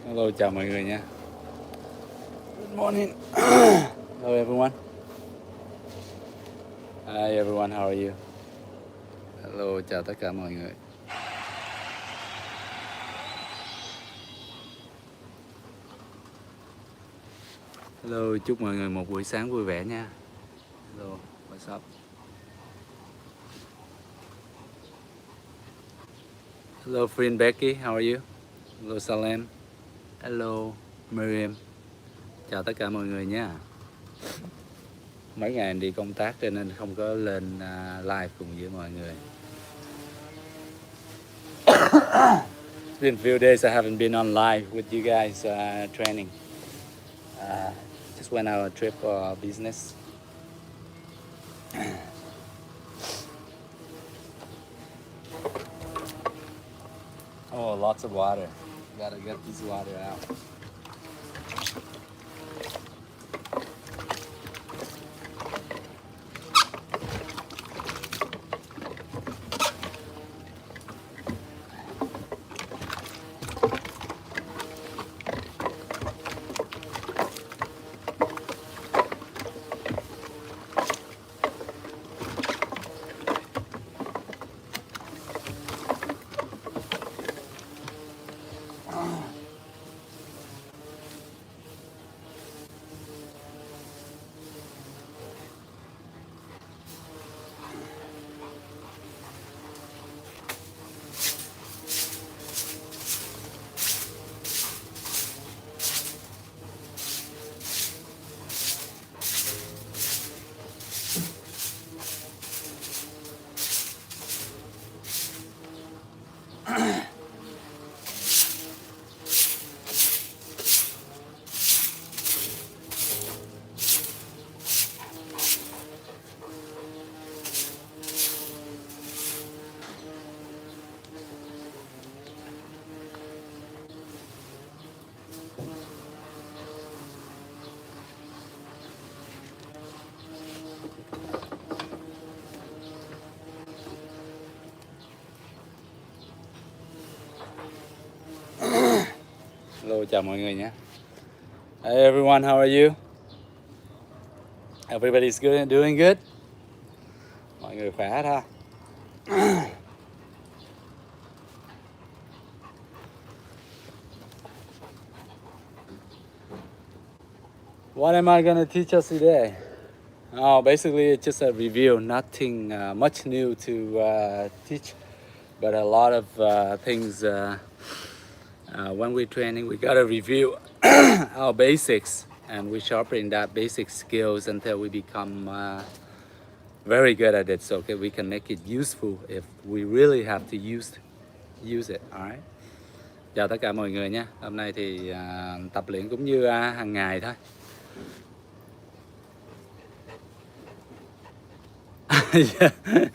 Hello, chào mọi người nha. Good morning. Hello everyone. Hi everyone, how are you? Hello, chào tất cả mọi người. Hello, chúc mọi người một buổi sáng vui vẻ nha. Hello, what's up? Hello, friend Becky, how are you? Hello, Salem. Hello, Miriam. Chào tất cả mọi người nha. Mấy ngày đi công tác cho nên không có lên live cùng với mọi người. It's been a few days I haven't been on live with you guys training. Just went out on a trip for business. Oh, lots of water. Gotta get this water out. Hello, chào mọi người nhé. Hey everyone, how are you? Everybody's good, doing good? Mọi người khỏe ha? What am I gonna teach us today? Oh, basically it's just a review, nothing much new to teach, but a lot of things. When we're training, we gotta review our basics, and we sharpen that basic skills until we become very good at it, so we can make it useful if we really have to use it. Alright. Chào tất cả mọi người nha. Hôm nay thì tập luyện cũng như hàng ngày thôi.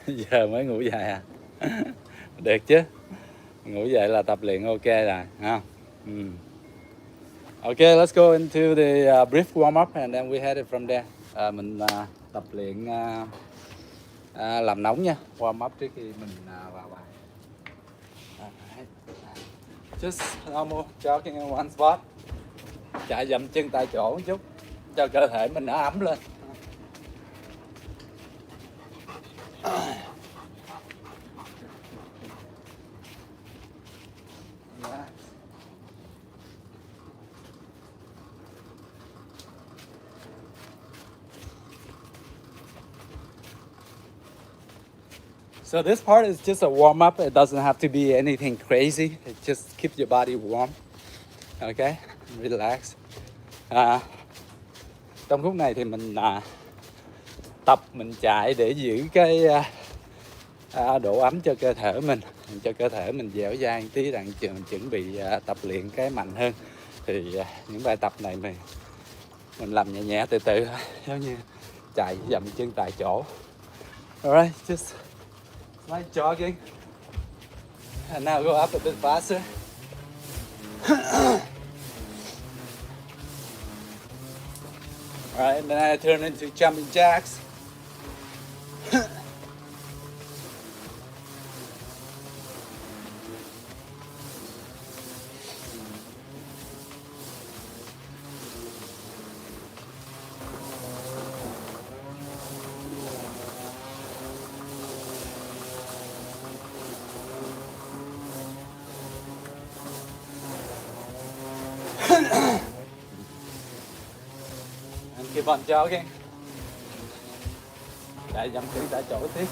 Giờ mới ngủ dậy à? Được chứ? Ngủ dậy là tập luyện ok rồi, ha? Okay, let's go into the brief warm up and then we head it from there. Mình tập luyện làm nóng nha, warm up trước khi mình vào bài. Just normal jogging in one spot. Chạy dậm chân tại chỗ một chút cho cơ thể mình nó ấm lên. So this part is just a warm up. It doesn't have to be anything crazy. It just keeps your body warm. Okay, relax. Trong khúc này thì mình tập, mình chạy để giữ cái độ ấm cho cơ thể mình, cho cơ thể mình dẻo dai tí, rằng chuẩn bị tập luyện cái mạnh hơn. Thì những bài tập này mình làm nhẹ nhẹ từ từ thôi, giống như chạy dậm chân tại chỗ. Alright, just like jogging. And now go up a bit faster. Alright, and then I turn into jumping jacks. keep on jogging. Lại dậm chân tại chỗ tiếp.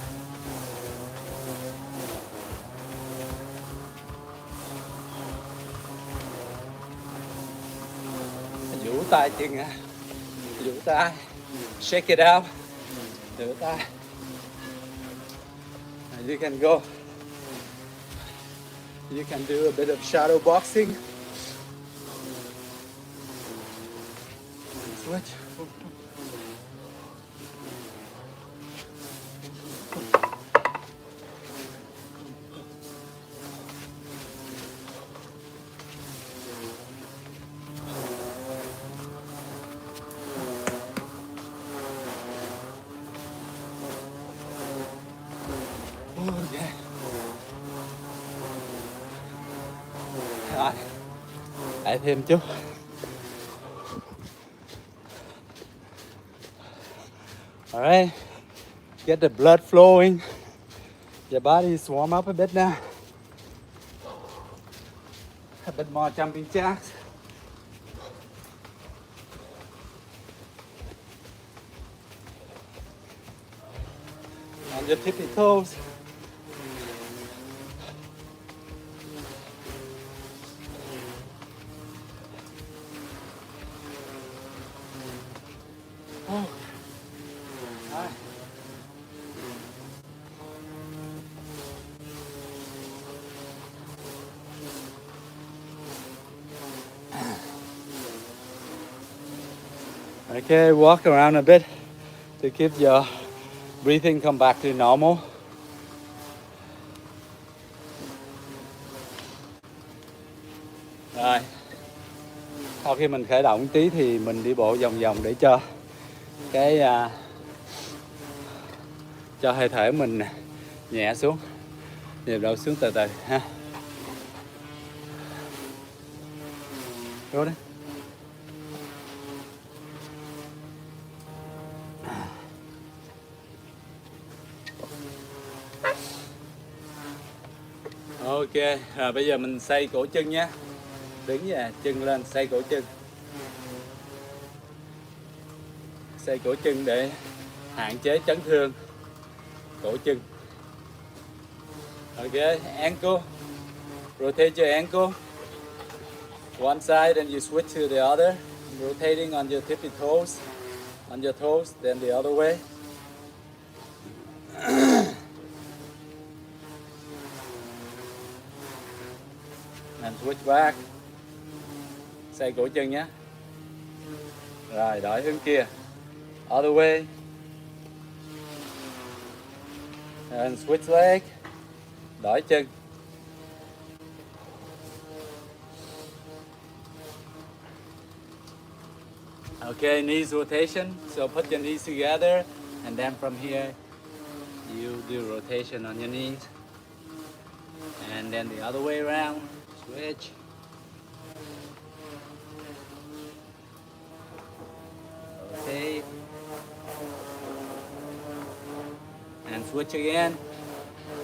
Vũ tay chân à. Vũ tay. Shake it out. Vũ tay. You can go. You can do a bit of shadow boxing. Switch. Okay. Rồi. Lại thêm chút. Alright. Get the blood flowing. Your body is warm up a bit now. A bit more jumping jacks. On your tippy toes. Oh. Right. Okay, walk around a bit to keep your breathing come back to normal. Rồi. Sau khi mình khởi động tí thì mình đi bộ vòng vòng để cho cái cho hơi thở mình nhẹ xuống, nhịp độ xuống từ từ ha. Vô đấy. Ok, rồi bây giờ mình xoay cổ chân nhé. Đứng về, chân lên, xoay cổ chân. Xoay cổ chân để hạn chế chấn thương cổ chân. Ok, ankle. Rotate your ankle. One side and you switch to the other. Rotating on your tippy toes. On your toes, then the other way. And switch back. Xoay cổ chân nhé. Rồi, đổi hướng kia. Other way. And switch leg. Đổi chân. Okay, knees rotation. So put your knees together and then from here you do rotation on your knees. And then the other way around. Switch. Rotate. And switch again.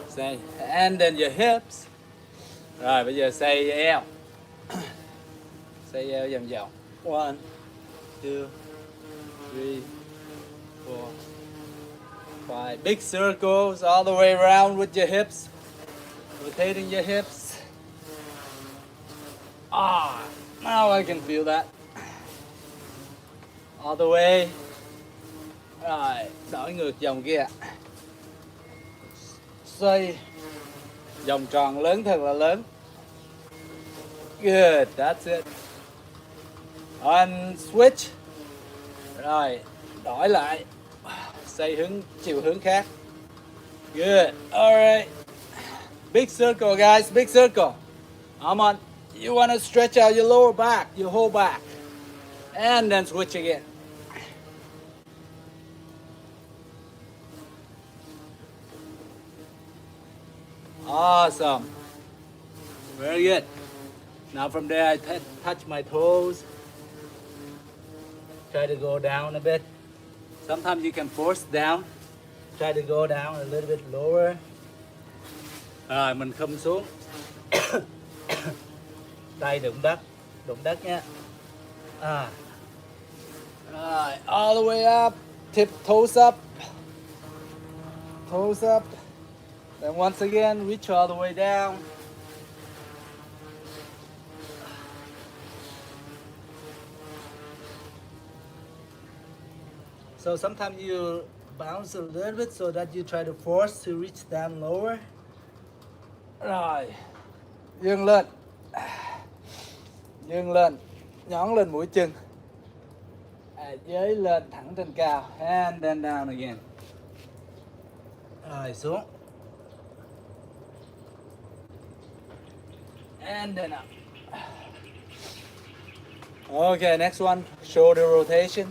Say, and then your hips. Rồi bây giờ xoay eo. Xoay eo vòng vòng. 1, 2, 3, 4, 5. Big circles all the way around with your hips. Rotating your hips. Ah, now I can feel that. All the way. Rồi, đổi ngược vòng kia. Xoay vòng tròn lớn thật là lớn. Good, that's it. And switch. Rồi, đổi lại. Xoay chiều hướng khác. Good, alright. Big circle guys, big circle. Come on. You want to stretch out your lower back, your whole back. And then switch again. Awesome. Very good. Now from there I touch my toes. Try to go down a bit. Sometimes you can force down. Try to go down a little bit lower. Rồi mình khum xuống. Tay đụng đất nha. Alright, all the way up, tip toes up, toes up. Then once again, reach all the way down. So sometimes you bounce a little bit so that you try to force to reach down lower. Rồi, dương lên, dương lên, nhón lên mũi chân, dưới lên thẳng trên cao, and then down again. Rồi xuống, and then up. Okay, next one, shoulder rotation.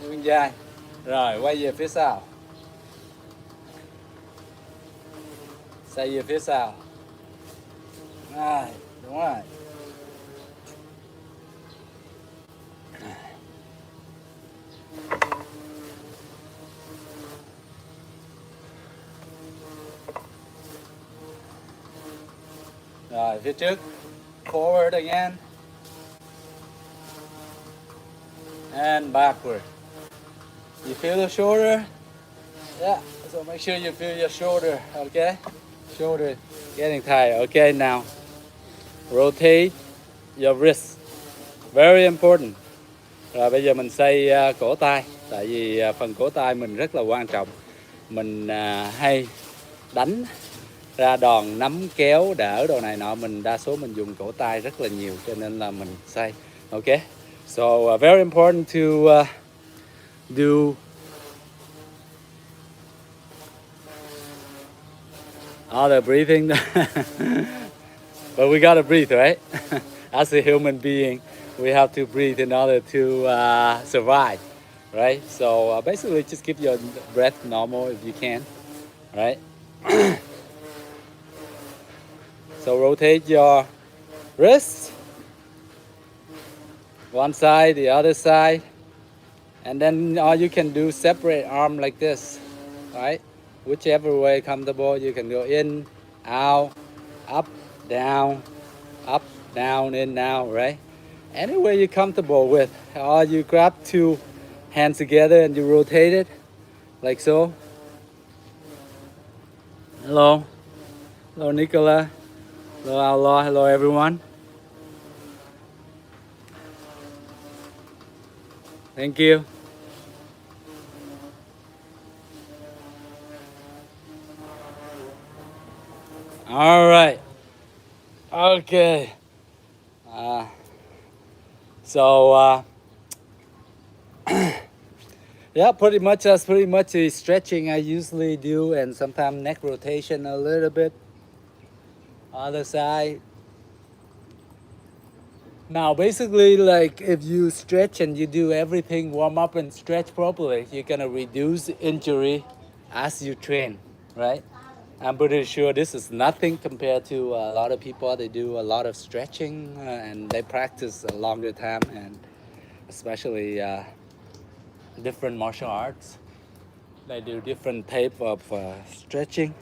Đường dài. Rồi, quay về phía sau. Xoay về phía sau. Rồi, đúng rồi. Rồi, phía trước. Forward again. And backward. You feel the shoulder? Yeah, so make sure you feel your shoulder, okay? Shoulder getting tired. Okay, now rotate your wrist. Very important. Rồi bây giờ mình xoay cổ tay. Tại vì phần cổ tay mình rất là quan trọng. Mình hay đánh ra đòn, nắm, kéo, đỡ đồ này nọ. Đa số mình dùng cổ tay rất là nhiều, cho nên là mình xoay. Okay? So very important to do all the breathing. But we gotta breathe, right? As a human being, we have to breathe in order to survive, right? So basically just keep your breath normal if you can, right? So rotate your wrists, one side, the other side, and then all you can do separate arm like this, right? Whichever way comfortable, you can go in, out, up, down, in, out, right? Any way you're comfortable with. Or you grab two hands together and you rotate it, like so. Hello. Hello, Nicola. Hello, Outlaw. Hello, everyone. Thank you. All right. Okay. Yeah, pretty much that's pretty much the stretching I usually do, and sometimes neck rotation a little bit. Other side. Now basically, like if you stretch and you do everything, warm up and stretch properly, you're gonna reduce injury as you train, right? I'm pretty sure this is nothing compared to a lot of people. They do a lot of stretching and they practice a longer time, and especially different martial arts. They do different type of stretching.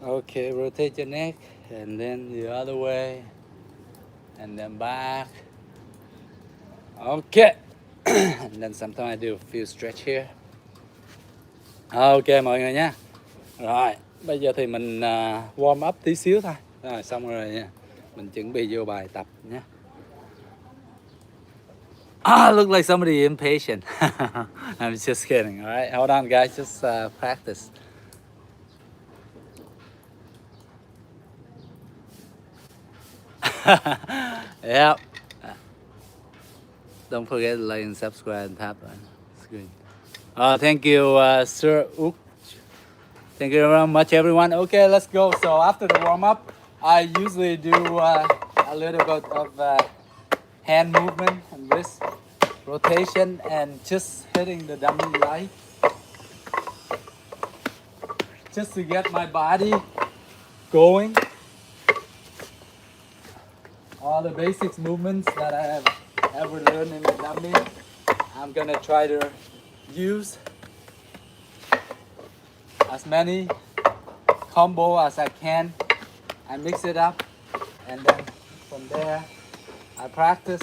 Okay, rotate your neck and then the other way and then back. Okay. And then sometimes I do a few stretch here. Ok mọi người nha. Rồi, bây giờ thì mình warm up tí xíu thôi. Rồi xong rồi nha. Mình chuẩn bị vô bài tập nhé. Look like somebody impatient. I'm just kidding, all right? Hold on guys, just practice. Yep. Don't forget to like and subscribe and tap on the screen. Thank you, Sir Ook. Thank you very much, everyone. Okay, let's go. So after the warm up, I usually do a little bit of hand movement and wrist rotation and just hitting the dummy right, just to get my body going. All the basics movements that I have ever learned in the dummy, I'm gonna try to use as many combo as I can. I mix it up, and then from there I practice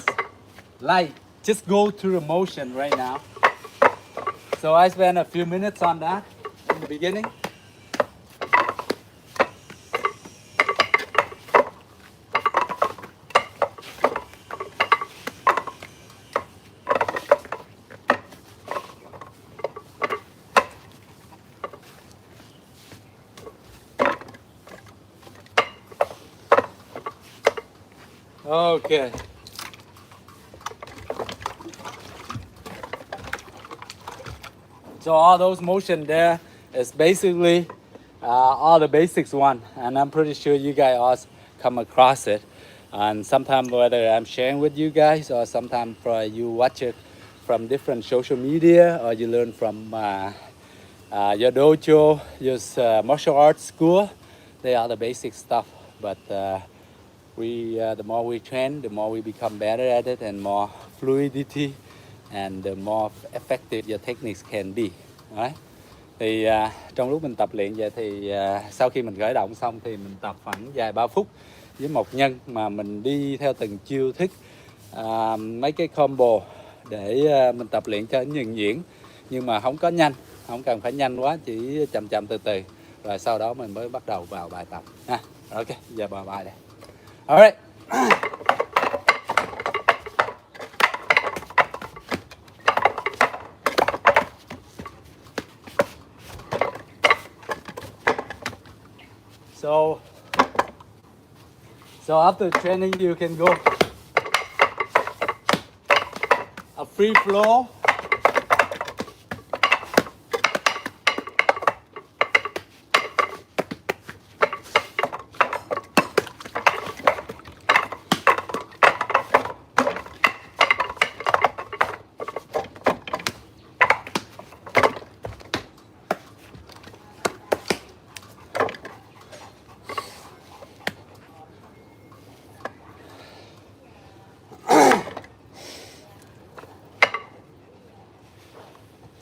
light. Just go through the motion right now. So I spent a few minutes on that in the beginning. Okay. So all those motion there is basically all the basics one, and I'm pretty sure you guys also come across it. And sometimes whether I'm sharing with you guys or sometimes you watch it from different social media or you learn from your dojo, your martial arts school, they are the basic stuff. But the more we train, the more we become better at it, and more fluidity, and the more effective your techniques can be. Đấy. Thì trong lúc mình tập luyện vậy thì sau khi mình khởi động xong thì mình tập khoảng vài 3 phút với một nhân mà mình đi theo từng chiêu thức, mấy cái combo để mình tập luyện cho nhuần nhuyễn, nhưng mà không có nhanh, không cần phải nhanh quá, chỉ chậm chậm từ từ, rồi sau đó mình mới bắt đầu vào bài tập ha. Ok, giờ vào bài đây. Alright. So after training you can go a free flow.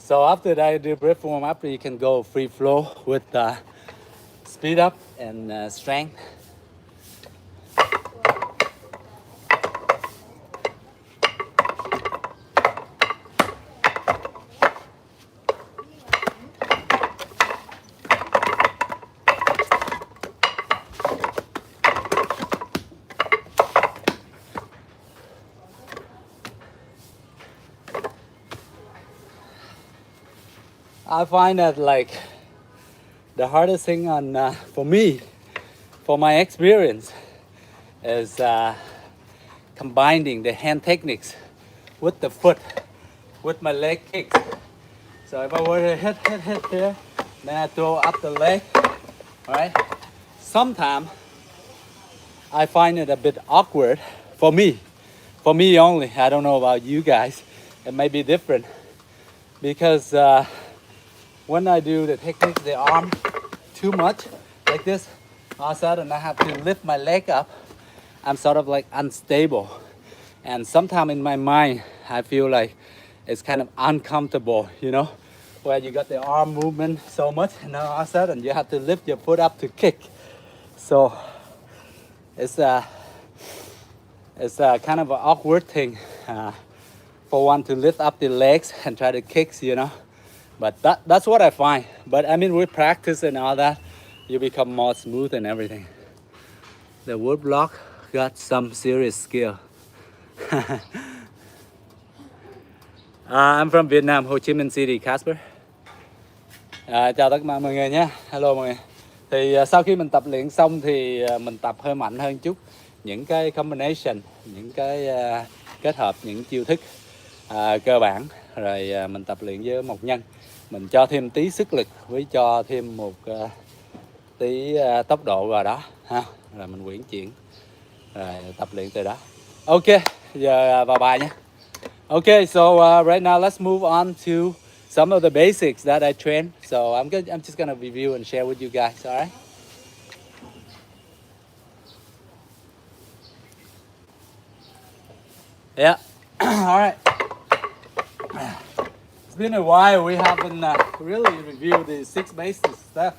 So after that, you do breath warm up, you can go free flow with speed up and strength. I find that like the hardest thing on for me, for my experience, is combining the hand techniques with the foot, with my leg kicks. So if I were to hit here, then I throw up the leg, right? Sometimes I find it a bit awkward for me only. I don't know about you guys. It may be different because when I do the technique, the arm too much like this, all of a sudden I have to lift my leg up. I'm sort of like unstable, and sometimes in my mind I feel like it's kind of uncomfortable, you know, where you got the arm movement so much, and now all of a sudden you have to lift your foot up to kick. So it's a kind of an awkward thing for one to lift up the legs and try to kick, you know. But that's what I find. But I mean, with practice and all that, you become more smooth and everything. The wood block got some serious skill. I'm from Vietnam, Ho Chi Minh City, Casper. Chào tất cả mọi người nhé. Hello mọi người. Thì sau khi mình tập luyện xong thì mình tập hơi mạnh hơn chút. Những cái combination, những cái kết hợp những chiêu thức cơ bản. Rồi mình tập luyện với một nhân. Mình cho thêm tí sức lực với cho thêm một tí tốc độ vào đó ha. Rồi mình uyển chuyển. Rồi tập luyện từ đó. Ok, giờ vào bài nhé. Okay, so right now let's move on to some of the basics that I train. So I'm just gonna review and share with you guys. All right. Yeah. All right. been a while. We haven't really reviewed the 6 basic stuff.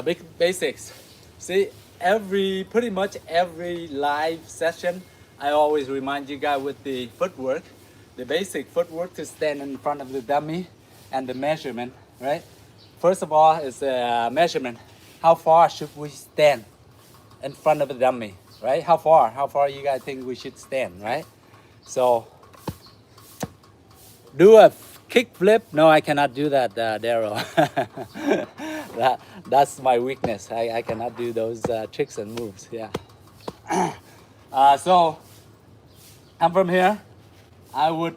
Big basics. See, pretty much every live session, I always remind you guys with the footwork, the basic footwork to stand in front of the dummy, and the measurement, right? First of all is measurement. How far should we stand in front of the dummy, right? How far you guys think we should stand, right? So do a kick flip. No, I cannot do that, Daryl. That's my weakness. I cannot do those tricks and moves. Yeah. So I'm from here. I would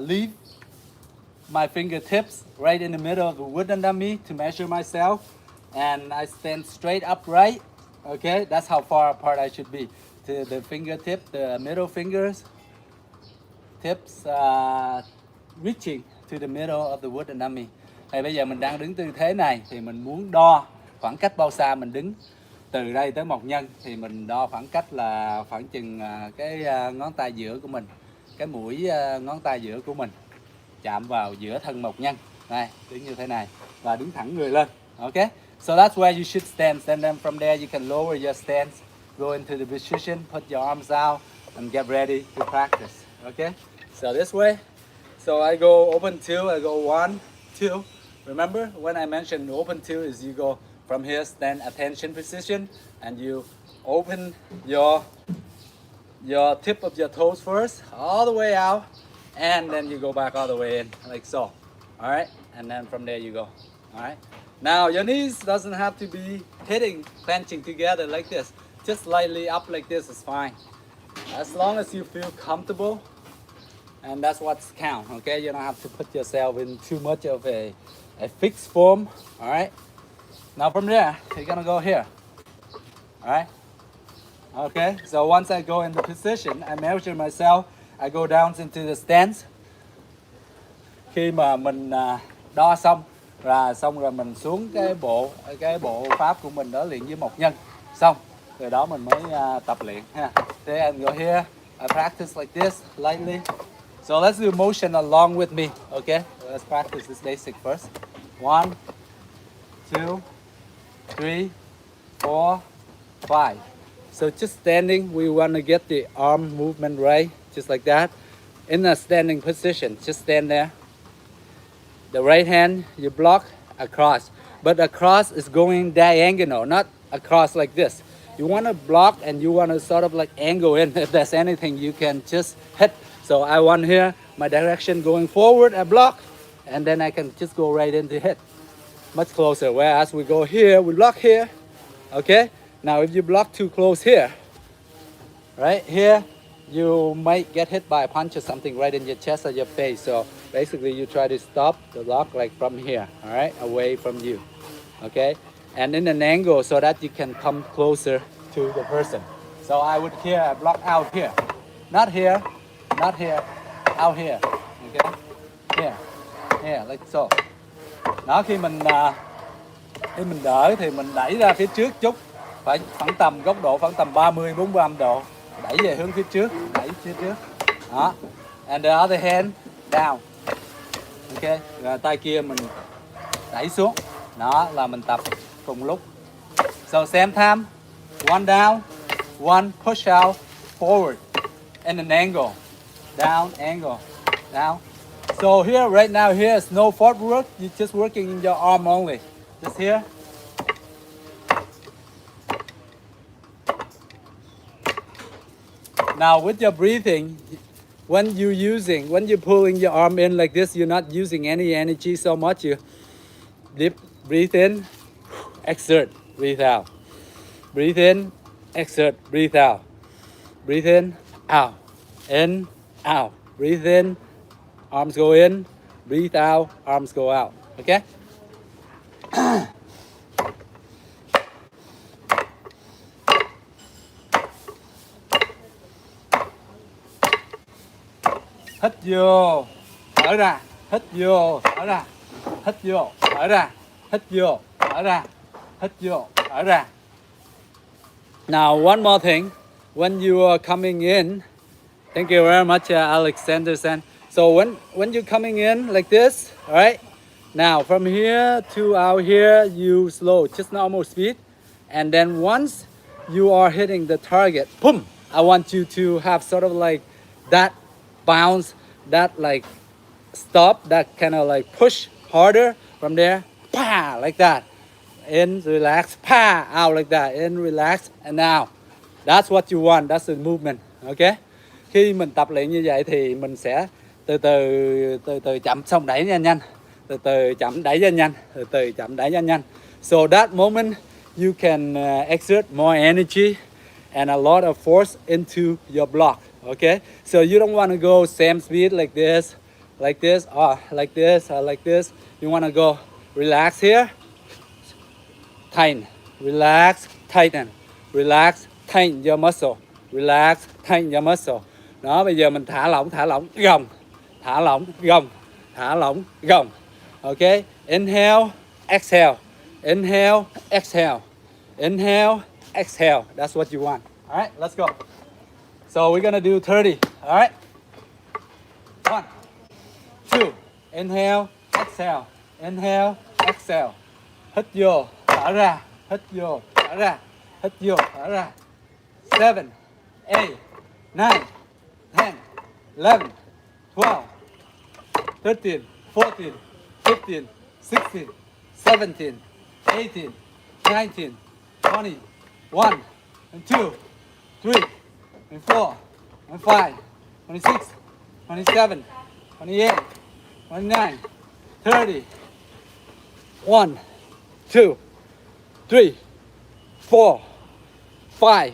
leave my fingertips right in the middle of the wooden dummy to measure myself, and I stand straight upright. Okay, that's how far apart I should be. To the fingertip, the middle fingers, tips reaching to the middle of the wooden dummy. Thì bây giờ mình đang đứng tư thế này thì mình muốn đo khoảng cách bao xa mình đứng từ đây tới mộc nhân, thì mình đo khoảng cách là khoảng chừng cái ngón tay giữa của mình, cái mũi ngón tay giữa của mình chạm vào giữa thân mộc nhân. Này, đứng như thế này và đứng thẳng người lên. Okay? So that's where you should stand. And then from there you can lower your stance, go into the position, put your arms out and get ready to practice. Okay? So this way. So I go open 2, I go 1, 2. Remember when I mentioned open 2 is you go from here, stand attention position, and you open your tip of your toes first, all the way out, and then you go back all the way in, like so. All right, and then from there you go. All right. Now your knees doesn't have to be hitting, clenching together like this. Just slightly up like this is fine. As long as you feel comfortable, and that's what's count. Okay, you don't have to put yourself in too much of a fixed form. All right. Now from there, you're gonna go here. All right. Okay. So once I go in the position, I measure myself. I go down into the stance. Khi mà mình đo xong rồi mình xuống cái bộ pháp của mình đó luyện với mộc nhân xong rồi đó mình mới tập luyện ha. Then I go here, I practice like this lightly. So let's do motion along with me. Okay, let's practice this basic first. 1, 2, 3, 4, 5. So just standing, we want to get the arm movement right, just like that. In a standing position, just stand there. The right hand, you block across. But across is going diagonal, not across like this. You want to block and you want to sort of like angle in. If there's anything, you can just hit. So I want here, my direction going forward, I block. And then I can just go right into hit. Much closer. Whereas we go here, we block here. Okay? Now if you block too close here, right here, you might get hit by a punch or something right in your chest or your face. So basically you try to stop the block like from here, all right, away from you, okay? And in an angle so that you can come closer to the person. So I would here, block out here. Not here, not here, out here, okay? Here, like so. Đó, khi mình đỡ thì mình đẩy ra phía trước chút. Phải khoảng tầm góc độ khoảng tầm 30-45 độ. Đẩy về hướng phía trước, đẩy phía trước. Đó. And the other hand down. Ok, rồi tay kia mình đẩy xuống. Đó là mình tập cùng lúc. So same time, one down, one push out, forward, in an angle. Down, angle, down. So here, right now, here is no footwork. You're just working in your arm only. Just here. Now with your breathing, when you're pulling your arm in like this, you're not using any energy so much. You deep breathe in, exert, breathe out. Breathe in, exert, breathe out. Breathe in, out. In, out. Breathe in, arms go in. Breathe out, arms go out. Okay? Hít vô, thở ra, hít vô, thở ra, hít vô, thở ra, hít vô, thở ra, hít vô, thở ra. Now one more thing, when you are coming in, thank you very much, Alexander Sen. So when you're coming in like this, all right? Now from here to out here, you slow, just normal speed. And then once you are hitting the target, boom, I want you to have sort of like that bounce, that like stop, that kind of like push harder from there, pa, like that. In, relax, pa, out like that. In, relax, and now. That's what you want, that's the movement, okay? Khi mình tập luyện như vậy thì mình sẽ từ từ chậm xong đẩy nhanh nhanh, từ từ chậm đẩy nhanh nhanh, từ từ chậm đẩy nhanh nhanh. So that moment you can exert more energy and a lot of force into your block, okay? So you don't want to go same speed like this, or like this, or like this. You want to go relax here, tighten, relax, tighten, relax, tighten your muscle, relax, tighten your muscle. Đó, bây giờ mình thả lỏng, gồng, thả lỏng, gồng, thả lỏng, gồng. Okay, inhale, exhale, inhale, exhale, inhale, exhale. That's what you want. All right, let's go. So we're gonna do 30. All right, 1, 2, inhale, exhale, inhale, exhale. Hít vô, thở ra, hít vô, thở ra, hít vô, thở ra. 7, 8, 9, 10, 11, 12, 13, 14, 15, 16, 17, 18, 19, 20, 1, and 2, 3, and 4, and 5, 26, 27, 28, 29, 30, 1, 2, 3, 4, 5,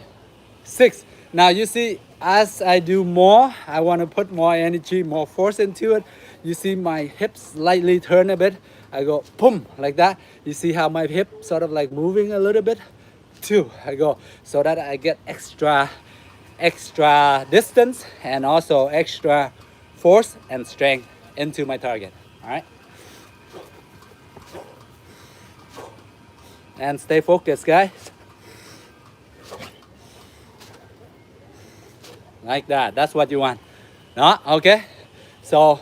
6. Now you see, as I do more, I want to put more energy, more force into it. You see my hips slightly turn a bit. I go boom, like that. You see how my hip sort of like moving a little bit? 2, I go, so that I get extra distance and also extra force and strength into my target. All right. And stay focused, guys. Like that, that's what you want. Đó, ok. So,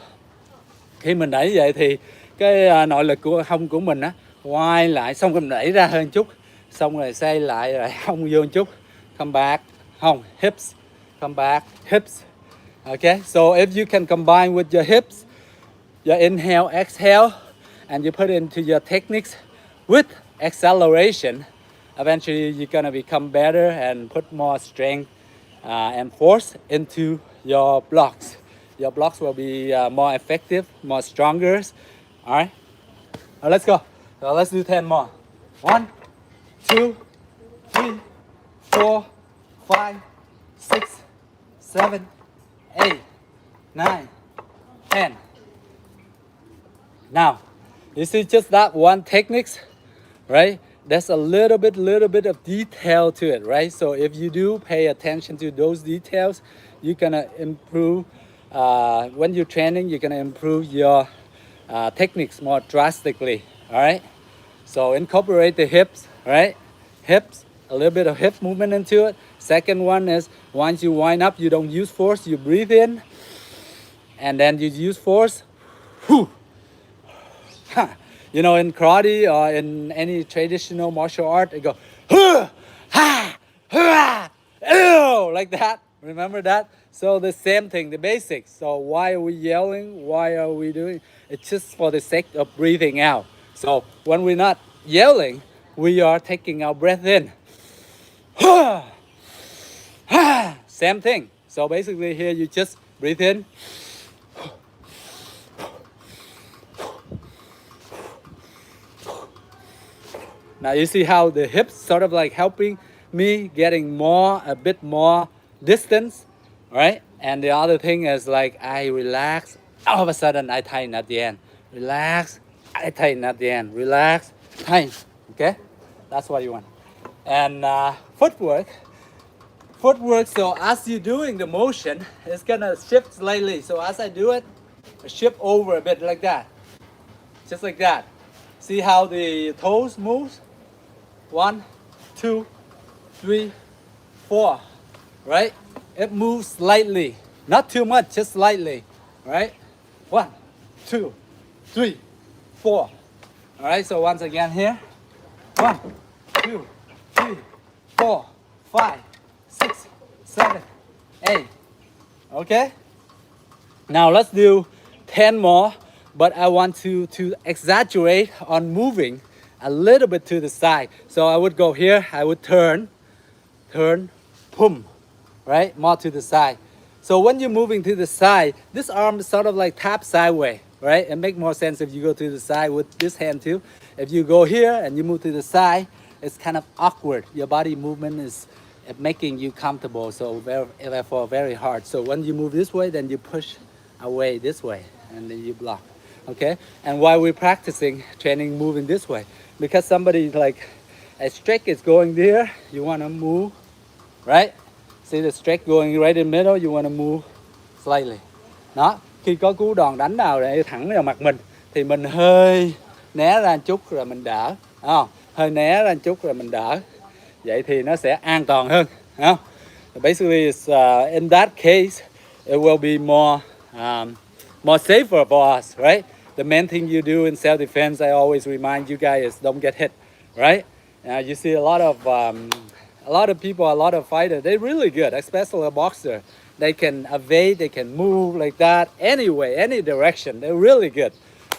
khi mình đẩy vậy thì cái nội lực của hông của mình á, quay lại, xong rồi mình đẩy ra hơn chút, xong rồi xoay lại rồi hông vô một chút. Come back, hông, hips, come back, hips. Okay, so if you can combine with your hips, your inhale, exhale, and you put into your techniques with acceleration, eventually you're gonna become better and put more strength and force into your blocks. Your blocks will be more effective, more stronger. All right, now let's go. So let's do 10 more. 1, 2, 3, 4, 5, 6, 7, 8, 9, 10. Now, you see just that one techniques, right? There's a little bit of detail to it, right? So if you do pay attention to those details, you're gonna improve. When you're training, you're gonna improve your techniques more drastically. All right. So incorporate the hips, right? Hips, a little bit of hip movement into it. Second one is once you wind up, you don't use force. You breathe in, and then you use force. Whew. You know, in karate or in any traditional martial art, they go, huh, ha, ha, ew, like that. Remember that? So the same thing, the basics. So why are we yelling? Why are we doing? It's just for the sake of breathing out. So when we're not yelling, we are taking our breath in. Same thing. So basically here you just breathe in. Now you see how the hips sort of like helping me getting a bit more distance, right? And the other thing is like I relax, all of a sudden I tighten at the end. Relax, I tighten at the end. Relax, tighten, okay? That's what you want. And footwork, so as you're doing the motion, it's gonna shift slightly. So as I do it, I shift over a bit like that, just like that. See how the toes moves? 1, 2, 3, 4, right? It moves slightly, not too much, just slightly, right? 1, 2, 3, 4. All right, so once again here. 1, 2, 3, 4, 5, 6, 7, 8. Okay? Now let's do 10 more, but I want to exaggerate on moving a little bit to the side. So I would go here, I would turn, boom, right? More to the side. So when you're moving to the side, this arm is sort of like tap sideways, right? It makes more sense if you go to the side with this hand too. If you go here and you move to the side, it's kind of awkward. Your body movement is making you comfortable, so therefore very hard. So when you move this way, then you push away this way, and then you block. Okay? And while we're practicing training moving this way, because somebody like a stretch is going there, you want to move, right? See the stretch going right in the middle, you want to move slightly. Đó, khi có cú đòn đánh nào để thẳng vào mặt mình thì mình hơi né ra một chút rồi mình đỡ. Hơi né ra một chút rồi mình đỡ. Vậy thì nó sẽ an toàn hơn. Basically, in that case, it will be more safer for us, right? The main thing you do in self-defense, I always remind you guys, is don't get hit, right? You see a lot of people, a lot of fighters, they're really good, especially a boxer. They can evade, they can move like that, anyway, any direction. They're really good.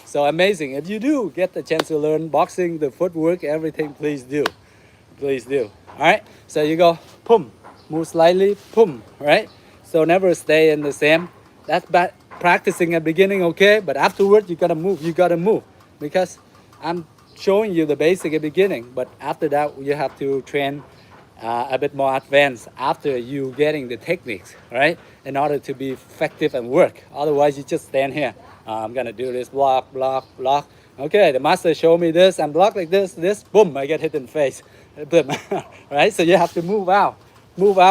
So amazing. If you do get the chance to learn boxing, the footwork, everything, please do. Please do. All right. So you go, boom, move slightly, boom, right? So never stay in the same. That's bad practicing at the beginning, okay? But afterwards, you gotta move. You gotta move because I'm showing you the basic at the beginning. But after that, you have to train a bit more advanced after you getting the techniques, right? In order to be effective and work. Otherwise, you just stand here. I'm gonna do this, block, block, block. Okay, the master showed me this, and block like this, boom, I get hit in the face. Boom. Right? So you have to move out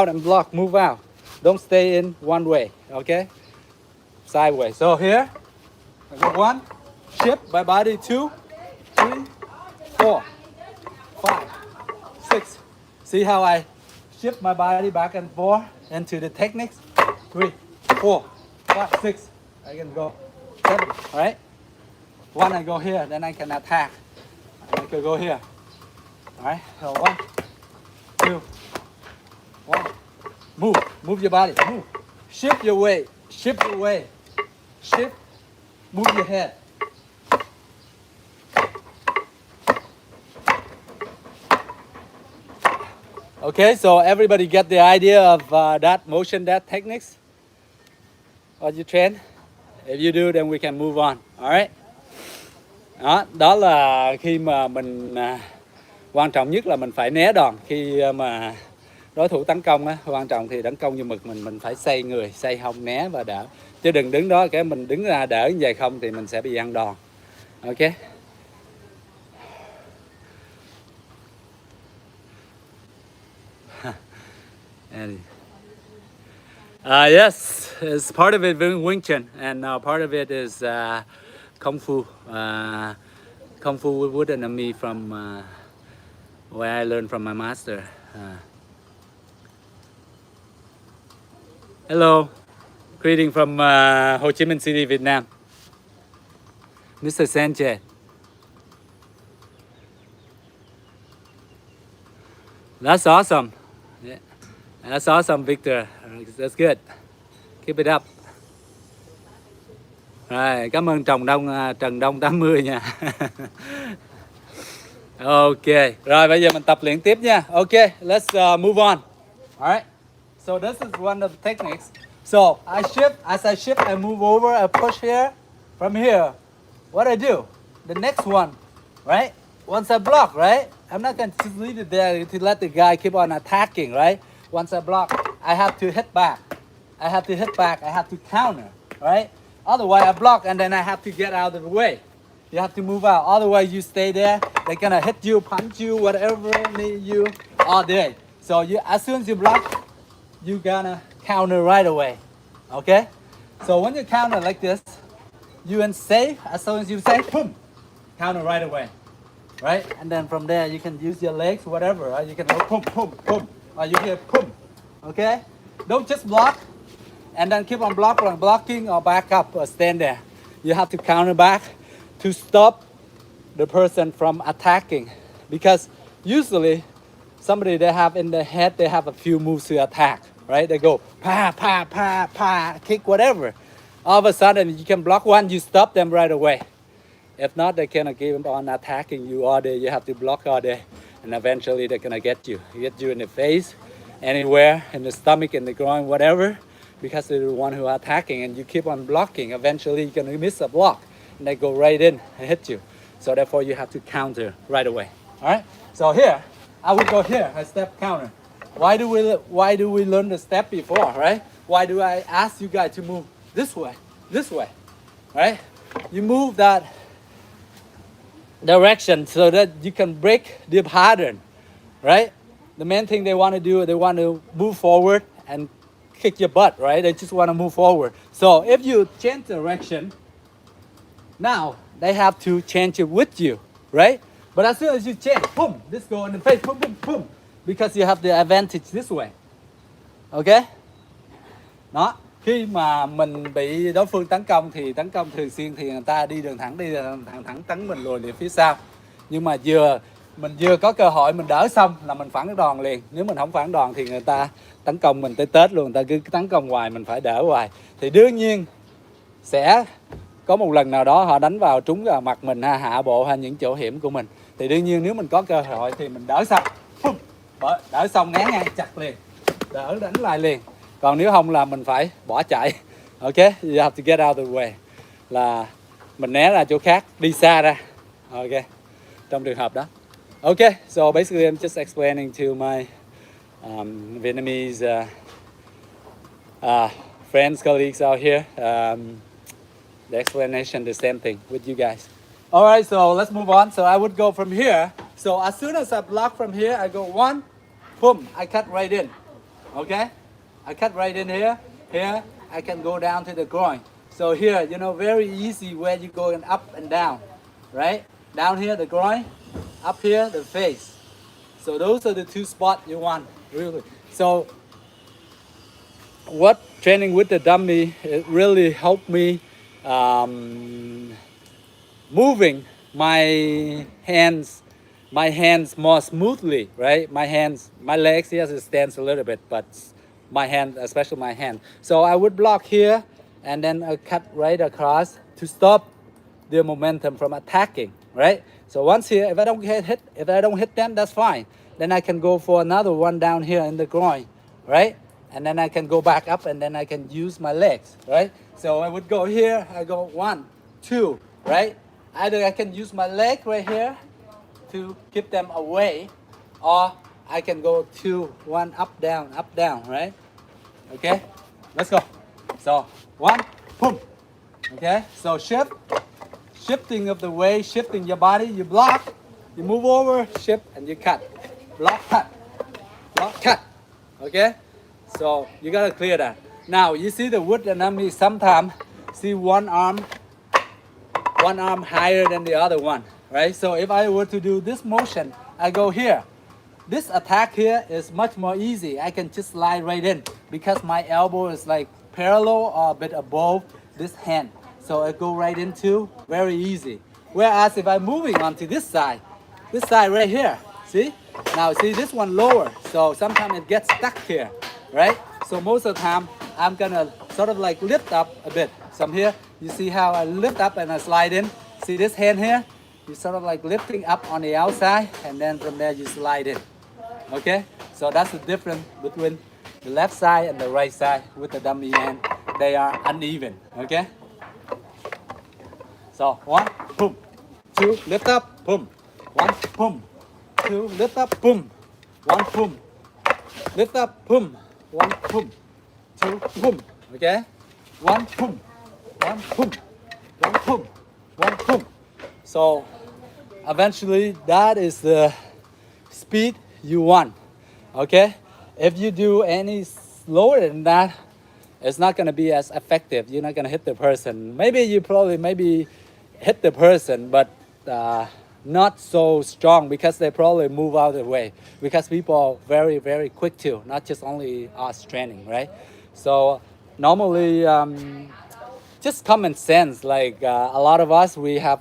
and block, move out. Don't stay in one way, okay? Sideways. So here, I go 1, shift my body, 2, 3, 4, 5, 6. See how I shift my body back and forth into the techniques? 3, 4, 5, 6. I can go 7, all right? 1, I go here, then I can attack. I could go here. All right, so 1, 2, 1. Move your body, move. Shift your weight, shift your weight. Shift, move your head. Okay, so everybody get the idea of that motion, that techniques? What you train? If you do, then we can move on. All right? Đó là khi mà mình quan trọng nhất là mình phải né đòn khi mà đối thủ tấn công á. Quan trọng thì tấn công như mực mình phải xoay người, xoay hông né và đỡ. Chứ đừng đứng đó cái mình đứng ra đỡ như vậy không thì mình sẽ bị ăn đòn. Ok. Yes, it's part of it Wing Chun, and part of it is Kung Fu. Kung Fu with wood enemy from where I learned from my master. Hello, greeting from Ho Chi Minh City, Vietnam. Mr. Sanchez. That's awesome. Yeah. That's awesome, Victor. That's good. Keep it up. Rồi, cảm ơn Trần Đông 80 nha. Ok, rồi bây giờ mình tập luyện tiếp nha. Ok, let's move on. Alright. So this is one of the techniques. So I shift, as I shift, I move over, I push here. From here, what I do? The next one, right? Once I block, right? I'm not going to leave it there to let the guy keep on attacking, right? Once I block, I have to hit back. I have to hit back. I have to counter, right? Otherwise, I block and then I have to get out of the way. You have to move out. Otherwise, you stay there. They're gonna hit you, punch you, whatever need you all day. So you, as soon as you block, you're gonna counter right away. Okay? So when you counter like this, you and say, as soon as you say, boom, counter right away. Right? And then from there, you can use your legs, whatever. Right? You can go boom, boom, boom. Or you hear boom. Okay? Don't just block and then keep on blocking or back up or stand there. you have to counter back to stop the person from attacking. Because usually somebody they have in the head, they have a few moves to attack, right? They go pa pa pa pa, kick whatever. All of a sudden you can block one, you stop them right away. If not, they cannot keep on attacking you all day. You have to block all day, and eventually they're gonna get you in the face, anywhere, in the stomach, in the groin, whatever, because they're the one who are attacking, and you keep on blocking. Eventually you're gonna miss a block, and they go right in and hit you. So therefore you have to counter right away. All right. So here, I would go here, I step counter. Why do we learn the step before, right? Why do I ask you guys to move this way, right? You move that direction so that you can break the pattern, right? The main thing they want to do, they want to move forward and kick your butt, right? They just want to move forward. So if you change direction, now they have to change it with you, right? But as soon as you change, boom, this go in the face, boom, boom, boom, because you have the advantage this way. Okay? Đó, khi mà mình bị đối phương tấn công thì tấn công thường xuyên thì người ta đi đường thẳng tấn mình lùi về phía sau. Nhưng mà mình vừa có cơ hội mình đỡ xong là mình phản đòn liền. Nếu mình không phản đòn thì người ta tấn công mình tới Tết luôn, người ta cứ tấn công hoài, mình phải đỡ hoài. Thì đương nhiên sẽ có một lần nào đó họ đánh vào trúng vào mặt mình, hạ bộ hay những chỗ hiểm của mình. Thì đương nhiên nếu mình có cơ hội thì mình đỡ xong, đỡ xong ngán ngang chặt liền, đỡ đánh lại liền. Còn nếu không là mình phải bỏ chạy. Ok, you have to get out of the way, là mình né ra chỗ khác, đi xa ra. Ok, trong trường hợp đó. Ok, so basically I'm just explaining to my Vietnamese friends, colleagues out here. The explanation, the same thing with you guys. All right, so let's move on. So I would go from here. So as soon as I block from here, I go one, boom, I cut right in. Okay, I cut right in here. Here, I can go down to the groin. So here, you know, very easy where you going up and down, right? Down here, the groin. Up here, the face. So those are the two spots you want, really. So what training with the dummy, it really helped me moving my hands more smoothly, right? My legs, yes, it stands a little bit, but my hand, especially my hand. So I would block here and then I cut right across to stop the momentum from attacking, right? So once here, if I don't hit them, that's fine. Then I can go for another one down here in the groin, right? And then I can go back up and then I can use my legs, right? So I would go here, I go 1, 2, right? Either I can use my leg right here to keep them away, or I can go 2, 1, up, down, right? Okay, let's go. So 1, boom. Okay, so shifting of the way, shifting your body, you block, you move over, shift, and you cut. Block, cut. Okay, so you gotta clear that. Now you see the wood enemy sometimes see one arm higher than the other one, right? So if I were to do this motion, I go here. This attack here is much more easy. I can just slide right in because my elbow is like parallel or a bit above this hand. So I go right into, very easy. Whereas if I'm moving onto this side right here, see? Now see this one lower, so sometimes it gets stuck here, right? So most of the time, I'm gonna sort of like lift up a bit. So here, you see how I lift up and I slide in. See this hand here? You sort of like lifting up on the outside, and then from there you slide in. Okay? So that's the difference between the left side and the right side with the dummy hand. They are uneven, okay? So 1, boom. 2, lift up, boom. 1, boom. 2, lift up, boom. 1, boom. Lift up, boom. 1, boom. 2, boom. Okay? 1, boom. 1, boom. 1, boom. 1, boom. So eventually that is the speed you want. Okay? If you do any slower than that, it's not going to be as effective. You're not going to hit the person. Maybe you probably hit the person, but not so strong because they probably move out of the way. Because people are very, very quick too, not just only us training, right? So normally just common sense. Like a lot of us, we have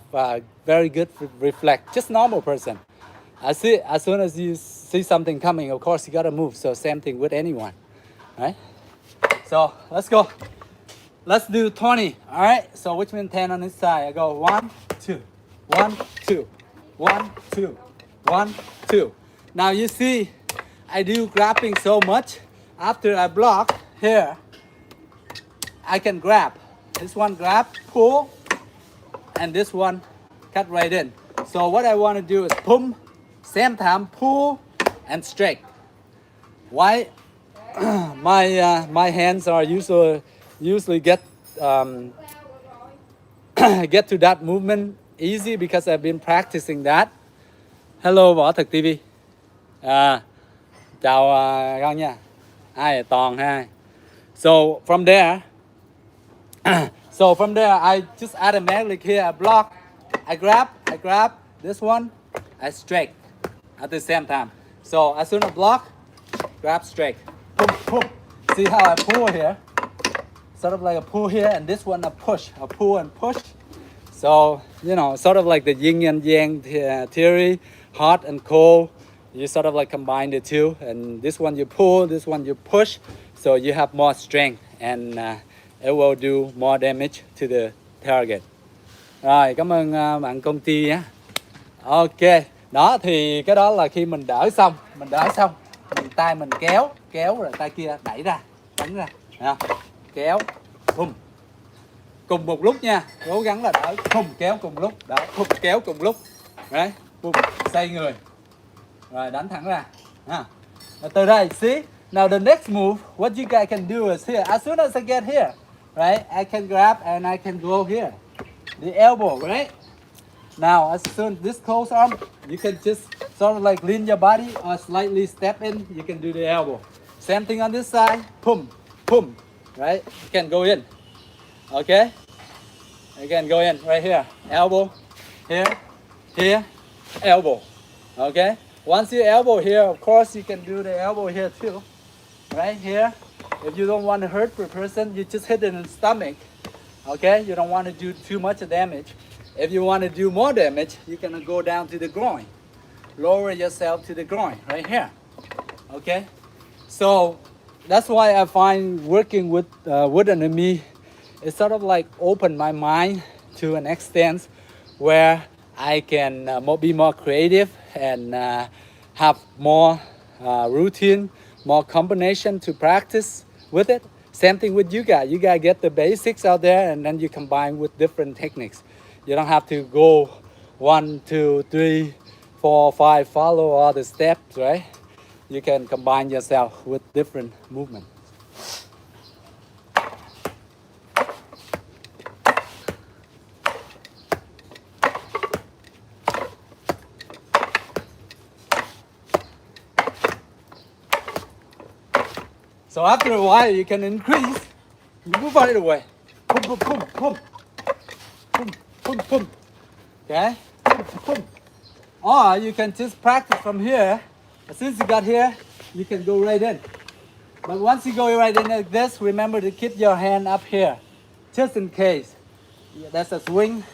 very good reflect. Just normal person. As soon as you see something coming, of course you gotta move. So same thing with anyone, right? So let's go. Let's do 20. All right. So which means 10 on this side. I go 1, 2, 1, 2, 1, 2, 1, 2. Now you see, I do grabbing so much. After I block here, I can grab. This one grab, pull, and this one cut right in. So what I want to do is pump, same time pull and straight. Why? My hands are usually get get to that movement easy because I've been practicing that. Hello Võ Thực TV. Chào con nha. Hai Toàn ha. So from there, I just automatically here I block, I grab this one, I straight at the same time. So as soon as I block, grab straight, boom, boom. See how I pull here? Sort of like a pull here, and this one a push, a pull and push. So you know, sort of like the yin and yang theory, hot and cold. You sort of like combine the two, and this one you pull, this one you push, so you have more strength and it will do more damage to the target. Rồi, cảm ơn bạn công ty nhé. Ok, đó thì cái đó là khi mình đỡ xong, mình tay mình kéo rồi tay kia đẩy ra, đánh ra, kéo, bùm, cùng một lúc nha, cố gắng là đỡ, bùm kéo cùng lúc, đỡ, bùm kéo cùng lúc, đấy, bùm xoay người. Rồi đánh thẳng ra. Từ đây, see? Now the next move, what you guys can do is here. As soon as I get here, right, I can grab and I can go here. The elbow, right? Now, as soon as this close arm, you can just sort of like lean your body or slightly step in. You can do the elbow. Same thing on this side. Pum, pum, right? You can go in. Okay? You can go in right here. Elbow, here, elbow. Okay? Once you elbow here, of course, you can do the elbow here too. Right here. If you don't want to hurt the person, you just hit it in the stomach. Okay? You don't want to do too much damage. If you want to do more damage, you can go down to the groin. Lower yourself to the groin, right here. Okay? So, that's why I find working with wood enemy is sort of like open my mind to an extent where I can be more creative and have more routine, more combination to practice with it. Same thing with you guys. You guys get the basics out there and then you combine with different techniques. You don't have to go 1, 2, 3, 4, 5, follow all the steps, right? You can combine yourself with different movements. So after a while, you can increase. You move out of the way. Boom, boom, boom, boom. Boom, boom, boom. Okay? Boom, boom. Or you can just practice from here. As soon as you got here, you can go right in. But once you go right in like this, remember to keep your hand up here. Just in case. There's a swing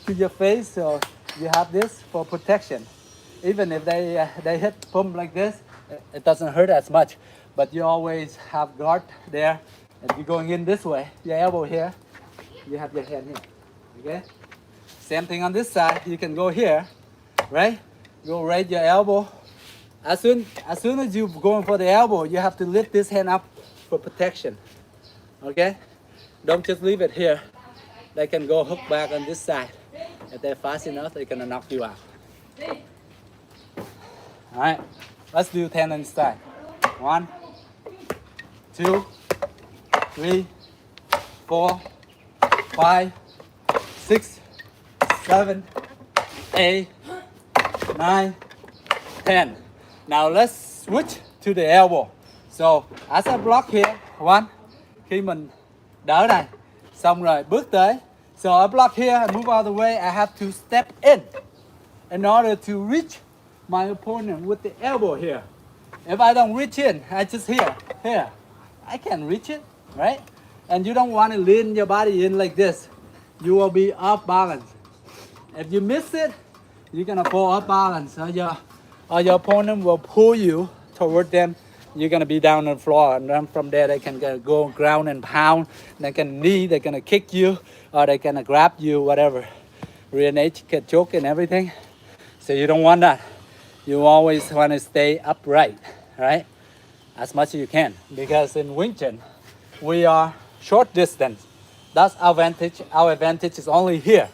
to your face, so you have this for protection. Even if they hit boom like this, it doesn't hurt as much. But you always have guard there. And you're going in this way, your elbow here, you have your hand here. Okay? Same thing on this side. You can go here, right? Go right your elbow. As soon as you're going for the elbow, you have to lift this hand up for protection. Okay? Don't just leave it here. They can go hook back on this side. If they're fast enough, they're gonna knock you out. Alright, let's do 10 on this side. 1, 2, 3, 4, 5, 6, 7, 8, 9, 10. Now let's switch to the elbow. So as I block here, 1, khi mình đỡ này, xong rồi bước tới. So I block here, I move out of the way, I have to step in order to reach my opponent with the elbow here. If I don't reach in, I just here. I can reach it, right? and you don't want to lean your body in like this. You will be off balance. If you miss it, you're gonna fall off balance. Your opponent will pull you toward them. You're gonna be down on the floor, and then from there they can go ground and pound. They can knee, they're gonna kick you, or they can grab you, whatever. Rear naked choke and everything. So you don't want that. You always want to stay upright, right? As much as you can, because in Wing Chun, we are short distance. That's our advantage. Our advantage is only here,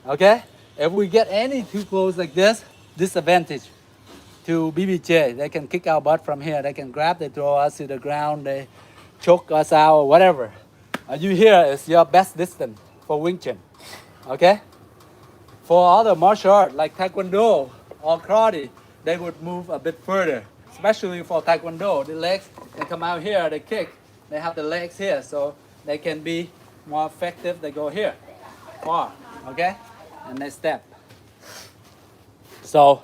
okay? If we get any too close like this, disadvantage to BBJ. They can kick our butt from here. They can grab, they throw us to the ground, they choke us out, or whatever. You here is your best distance for Wing Chun, okay? For other martial art like Taekwondo or Karate, they would move a bit further. Especially for Taekwondo, the legs can come out here, they kick, they have the legs here, so they can be more effective. They go here, far, okay? And they step. So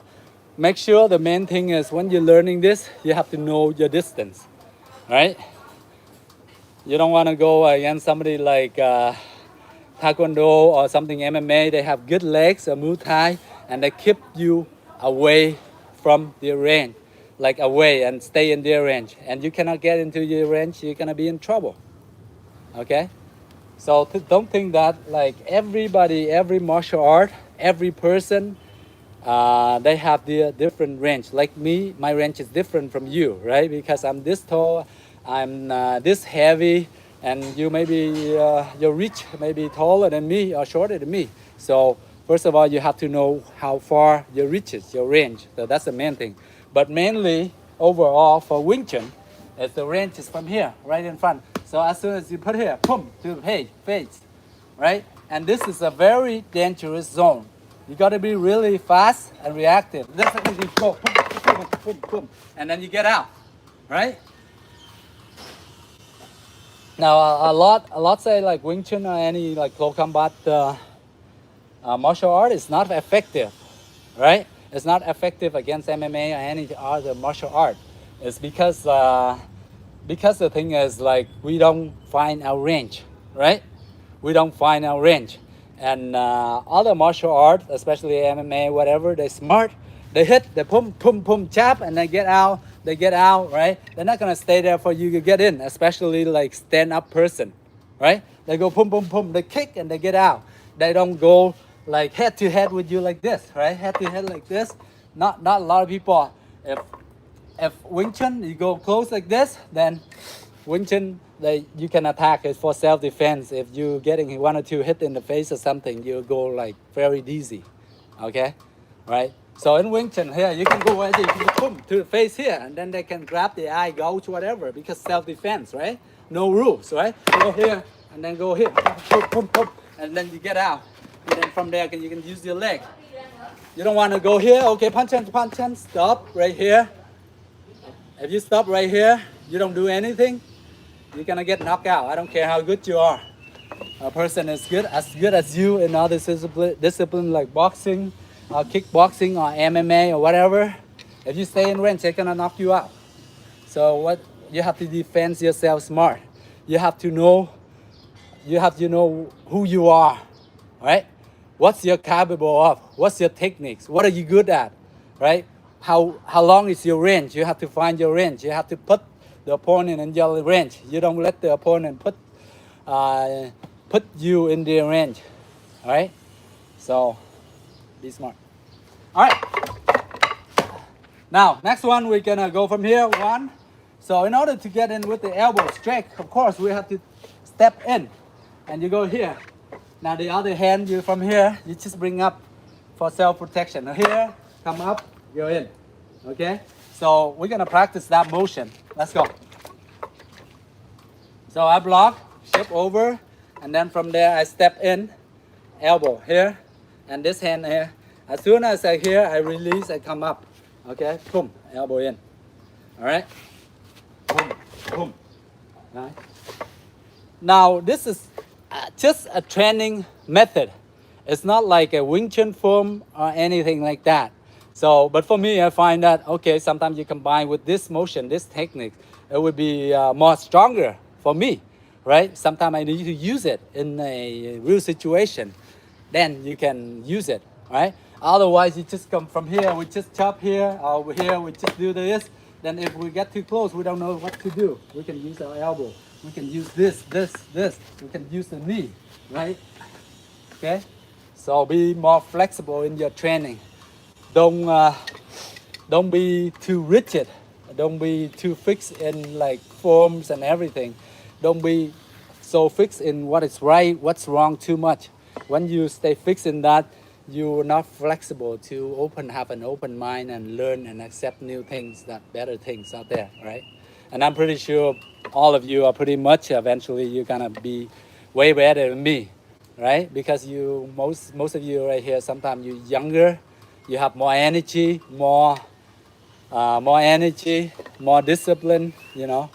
make sure the main thing is when you're learning this, you have to know your distance, right? You don't want to go against somebody like Taekwondo or something MMA. They have good legs or Muay Thai, and they keep you away from their range, like away, and stay in their range. And you cannot get into your range, you're gonna be in trouble, okay? So don't think that like everybody, every martial art, every person, they have their different range. Like me, my range is different from you, right? Because I'm this tall, I'm this heavy, and you maybe, your reach may be taller than me or shorter than me. So first of all, you have to know how far your reach is, your range. So that's the main thing. But mainly, overall, for Wing Chun, is the range is from here, right in front. So as soon as you put here, boom, to the face, right? And this is a very dangerous zone. You gotta be really fast and reactive. This is you go, boom, boom, boom, boom, and then you get out, right? Now a lot say like Wing Chun or any like close combat martial art is not effective, right? It's not effective against MMA or any other martial art. It's because the thing is like we don't find our range, right? We don't find our range. And other martial art, especially MMA, whatever, they're smart. They hit, they pum, pum, pum, chap, and they get out, right? They're not gonna stay there for you to get in, especially like stand-up person, right? They go pum, pum, pum, they kick and they get out. They don't go like head to head with you like this, right? Head to head like this. Not a lot of people. If Wing Chun, you go close like this, then Wing Chun, you can attack it for self-defense. If you're getting one or two hit in the face or something, you go like very easy, okay, right? So in Wing Chun here, you can go right there, you can boom to the face here, and then they can grab the eye, gouge, whatever, because self-defense, right? No rules, right? Go here, and then go here, boom, boom, boom, and then you get out. And then from there, you can use your leg. You don't want to go here, okay, punch and stop right here. If you stop right here, you don't do anything, you're gonna get knocked out. I don't care how good you are. A person is good as you in other discipline like boxing, kickboxing, or MMA or whatever. If you stay in range, they're gonna knock you out. So what you have to defend yourself smart. You have to know who you are, right? What's you're capable of? What's your techniques? What are you good at, right? How long is your range? You have to find your range. You have to put the opponent in your range. You don't let the opponent put you in their range, all right? So be smart. All right. Now next one, we're gonna go from here. One. So in order to get in with the elbow straight, of course we have to step in, and you go here. Now the other hand, you from here, you just bring up for self-protection. Now here, come up, go in. Okay. So we're gonna practice that motion. Let's go. So I block, shift over, and then from there I step in, elbow here, and this hand here. As soon as I hear, I release, I come up. Okay, boom, elbow in. All right, boom, boom. All right. Now this is just a training method. It's not like a Wing Chun form or anything like that. So, but for me, I find that, okay, sometimes you combine with this motion, this technique, it would be more stronger for me. right? Sometimes I need to use it in a real situation. Then you can use it, right? Otherwise, you just come from here, we just chop here, over here, we just do this. Then if we get too close, we don't know what to do. We can use our elbow. We can use this. We can use the knee, right? Okay? So be more flexible in your training. Don't be too rigid. Don't be too fixed in like forms and everything. Don't be so fixed in what is right, what's wrong too much. When you stay fixed in that, you're not flexible to have an open mind and learn and accept new things, that better things out there, right? And I'm pretty sure all of you are pretty much eventually you're gonna be way better than me, right? Because most of you right here, sometimes you're younger, you have more energy, more discipline, you know,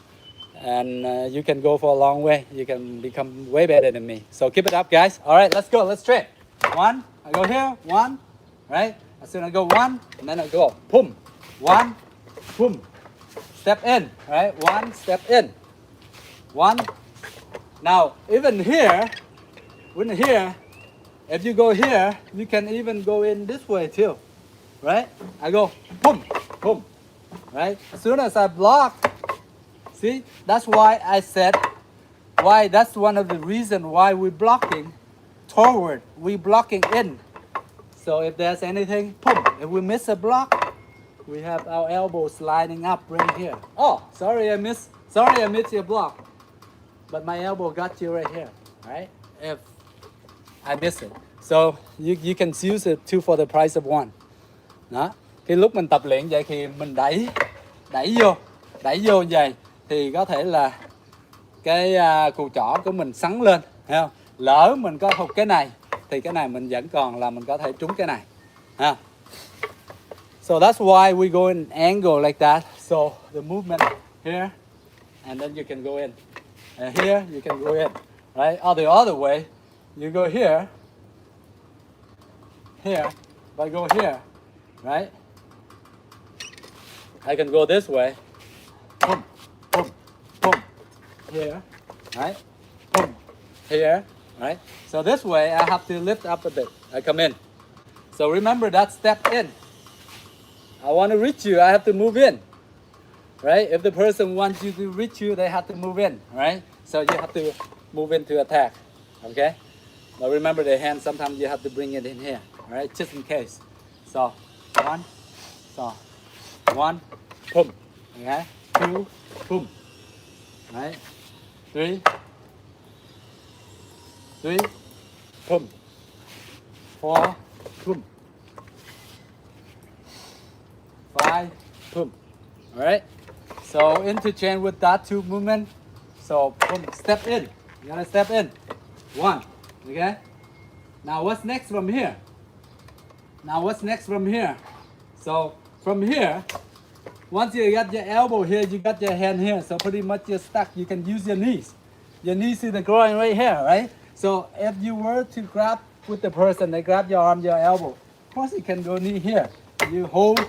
and you can go for a long way. You can become way better than me. So keep it up, guys. All right, let's go. Let's train. One, I go here. One, right? As soon as I go one, and then I go boom. One, boom. Step in, right? One, step in. One. Now, even here, if you go here, you can even go in this way too, right? I go boom, boom, right? As soon as I block, see, that's why I said, that's one of the reasons why we're blocking forward, we're blocking in. So if there's anything, boom, if we miss a block, we have our elbows lining up right here. Oh, sorry I missed your block. But my elbow got you right here, right? If I miss it. So you can use it two for the price of one. Đó. Cái lúc mình tập luyện vậy thì mình đẩy vô vậy thì có thể là cái cùi chỏ của mình sắn lên, thấy không? Lỡ mình có hụt cái này thì cái này mình vẫn còn là mình có thể trúng cái này. Ha. So that's why we go in angle like that. So the movement here and then you can go in. And here you can go in, right? Or the other way, you go here, but go here, right? I can go this way, boom, boom, boom, here, right? Boom, here, right? So this way I have to lift up a bit. I come in. So remember that step in. I want to reach you, I have to move in. Right? If the person wants you to reach you, they have to move in, right? So you have to move in to attack, okay? But remember the hand, sometimes you have to bring it in here, right? Just in case. So, one, boom, okay? Two, boom, right? Three, boom. Four, boom. Five, boom, all right? So interchange with that two movement. So boom, step in. You gotta step in. One, okay? Now what's next from here? So from here, once you got your elbow here, you got your hand here. So pretty much you're stuck. You can use your knees. Your knees in the groin right here, right? So if you were to grab with the person, they grab your arm, your elbow. Of course you can go knee here. You hold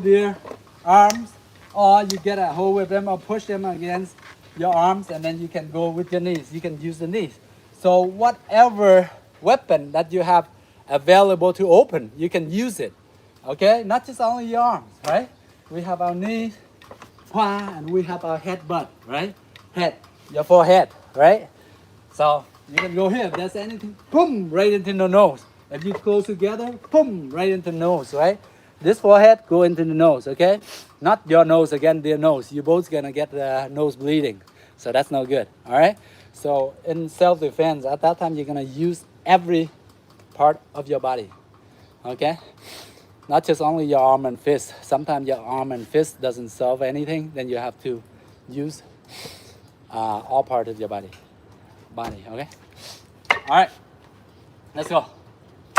their arms, or you get a hold with them or push them against your arms, and then you can go with your knees. You can use the knees. So whatever weapon that you have available to open, you can use it. Okay? Not just only your arms, right? We have our knees, and we have our headbutt, right? Head, your forehead, right? So you can go here. If there's anything, boom, right into the nose. If you close together, boom, right into the nose, right? This forehead go into the nose, okay? Not your nose again, their nose. You're both gonna get the nose bleeding. So that's no good, all right? So in self-defense, at that time, you're gonna use every part of your body, okay? Not just only your arm and fist. Sometimes your arm and fist doesn't solve anything. Then you have to use all part of your body, okay? All right, let's go.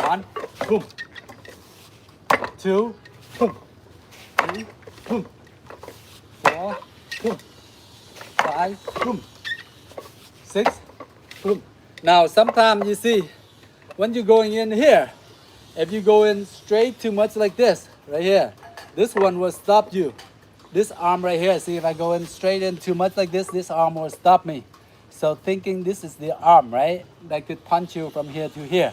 One, boom. Two, boom. Three, boom. Four, boom. Five, boom. Six, boom. Now, sometimes you see, when you're going in here, if you go in straight too much like this, right here, this one will stop you. This arm right here, see if I go in straight in too much like this arm will stop me. So thinking this is the arm, right? That could punch you from here to here,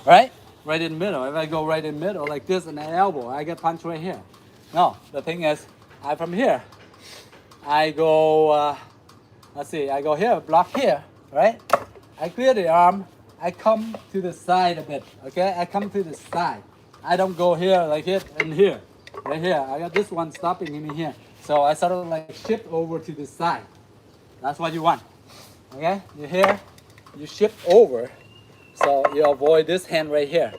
right? Right in the middle. If I go right in the middle like this and an elbow, I get punched right here. No, the thing is, from here, I go, let's see, I go here, block here, right? I clear the arm, I come to the side a bit, okay? I come to the side. I don't go here like it and here, right here. I got this one stopping me here. So I sort of like shift over to the side. That's what you want, okay? You here, you shift over. So you avoid this hand right here.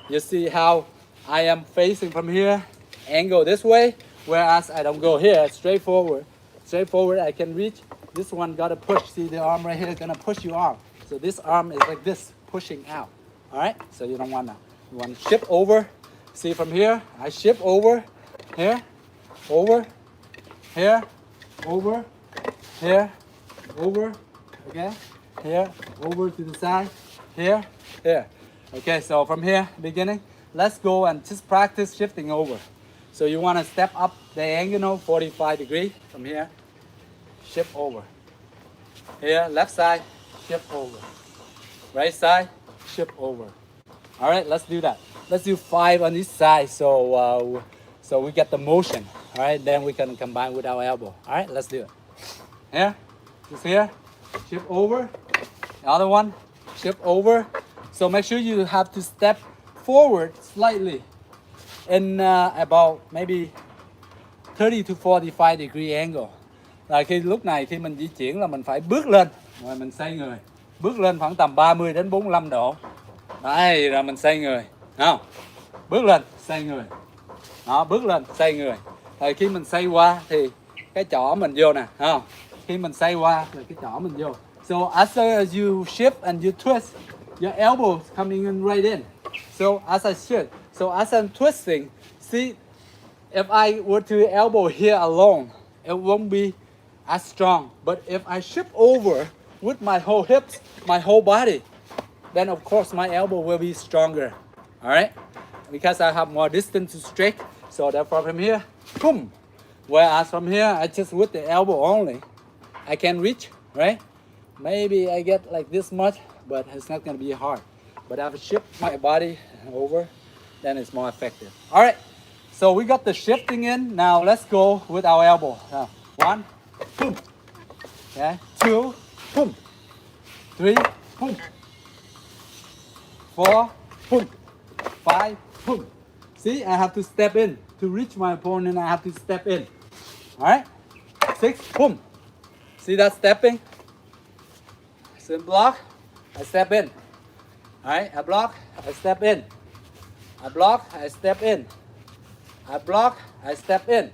You see how I am facing from here, angle this way, whereas I don't go here, straight forward. Straight forward, I can reach. This one gotta push. See the arm right here is gonna push you out. So this arm is like this, pushing out. All right, so you don't want that. You want to shift over. See from here, I shift over, here, over, here, over, here, over, okay, here, over to the side, here, here. Okay, so from here, beginning, let's go and just practice shifting over. So you want to step up diagonal 45 degrees from here, shift over. Here, left side, shift over. Right side, shift over. All right, let's do that. Let's do 5 on each side so we get the motion. All right, then we can combine with our elbow. All right, let's do it. Here, just here, shift over. The other one, shift over. So make sure you have to step forward slightly in about maybe 30 to 45 degree angle. Là lúc này khi mình di chuyển là mình phải bước lên rồi mình xoay người. Bước lên khoảng tầm 30 đến 45 độ. Đấy, rồi mình xoay người. Không? Bước lên, xoay người. Đó, bước lên, xoay người. Rồi khi mình xoay qua thì cái chỏ mình vô nè, không? Khi mình xoay qua thì cái chỏ mình vô. So as you shift and you twist, your elbow is coming in right in. So as I shift, so as I'm twisting, see, if I were to elbow here alone, it won't be as strong. But if I shift over with my whole hips, my whole body, then of course my elbow will be stronger. All right? Because I have more distance to stretch. So therefore from here, boom. Whereas from here, I just with the elbow only, I can reach, right? Maybe I get like this much, but it's not gonna be hard. But if I shift my body over, then it's more effective. All right, so we got the shifting in. Now let's go with our elbow. 1, boom. Okay, 2, boom. 3, boom. 4, boom. 5, boom. See, I have to step in. To reach my opponent, I have to step in. All right, 6, boom. See that stepping? So block, I step in. All right, I block, I step in. I block, I step in. I block, I step in.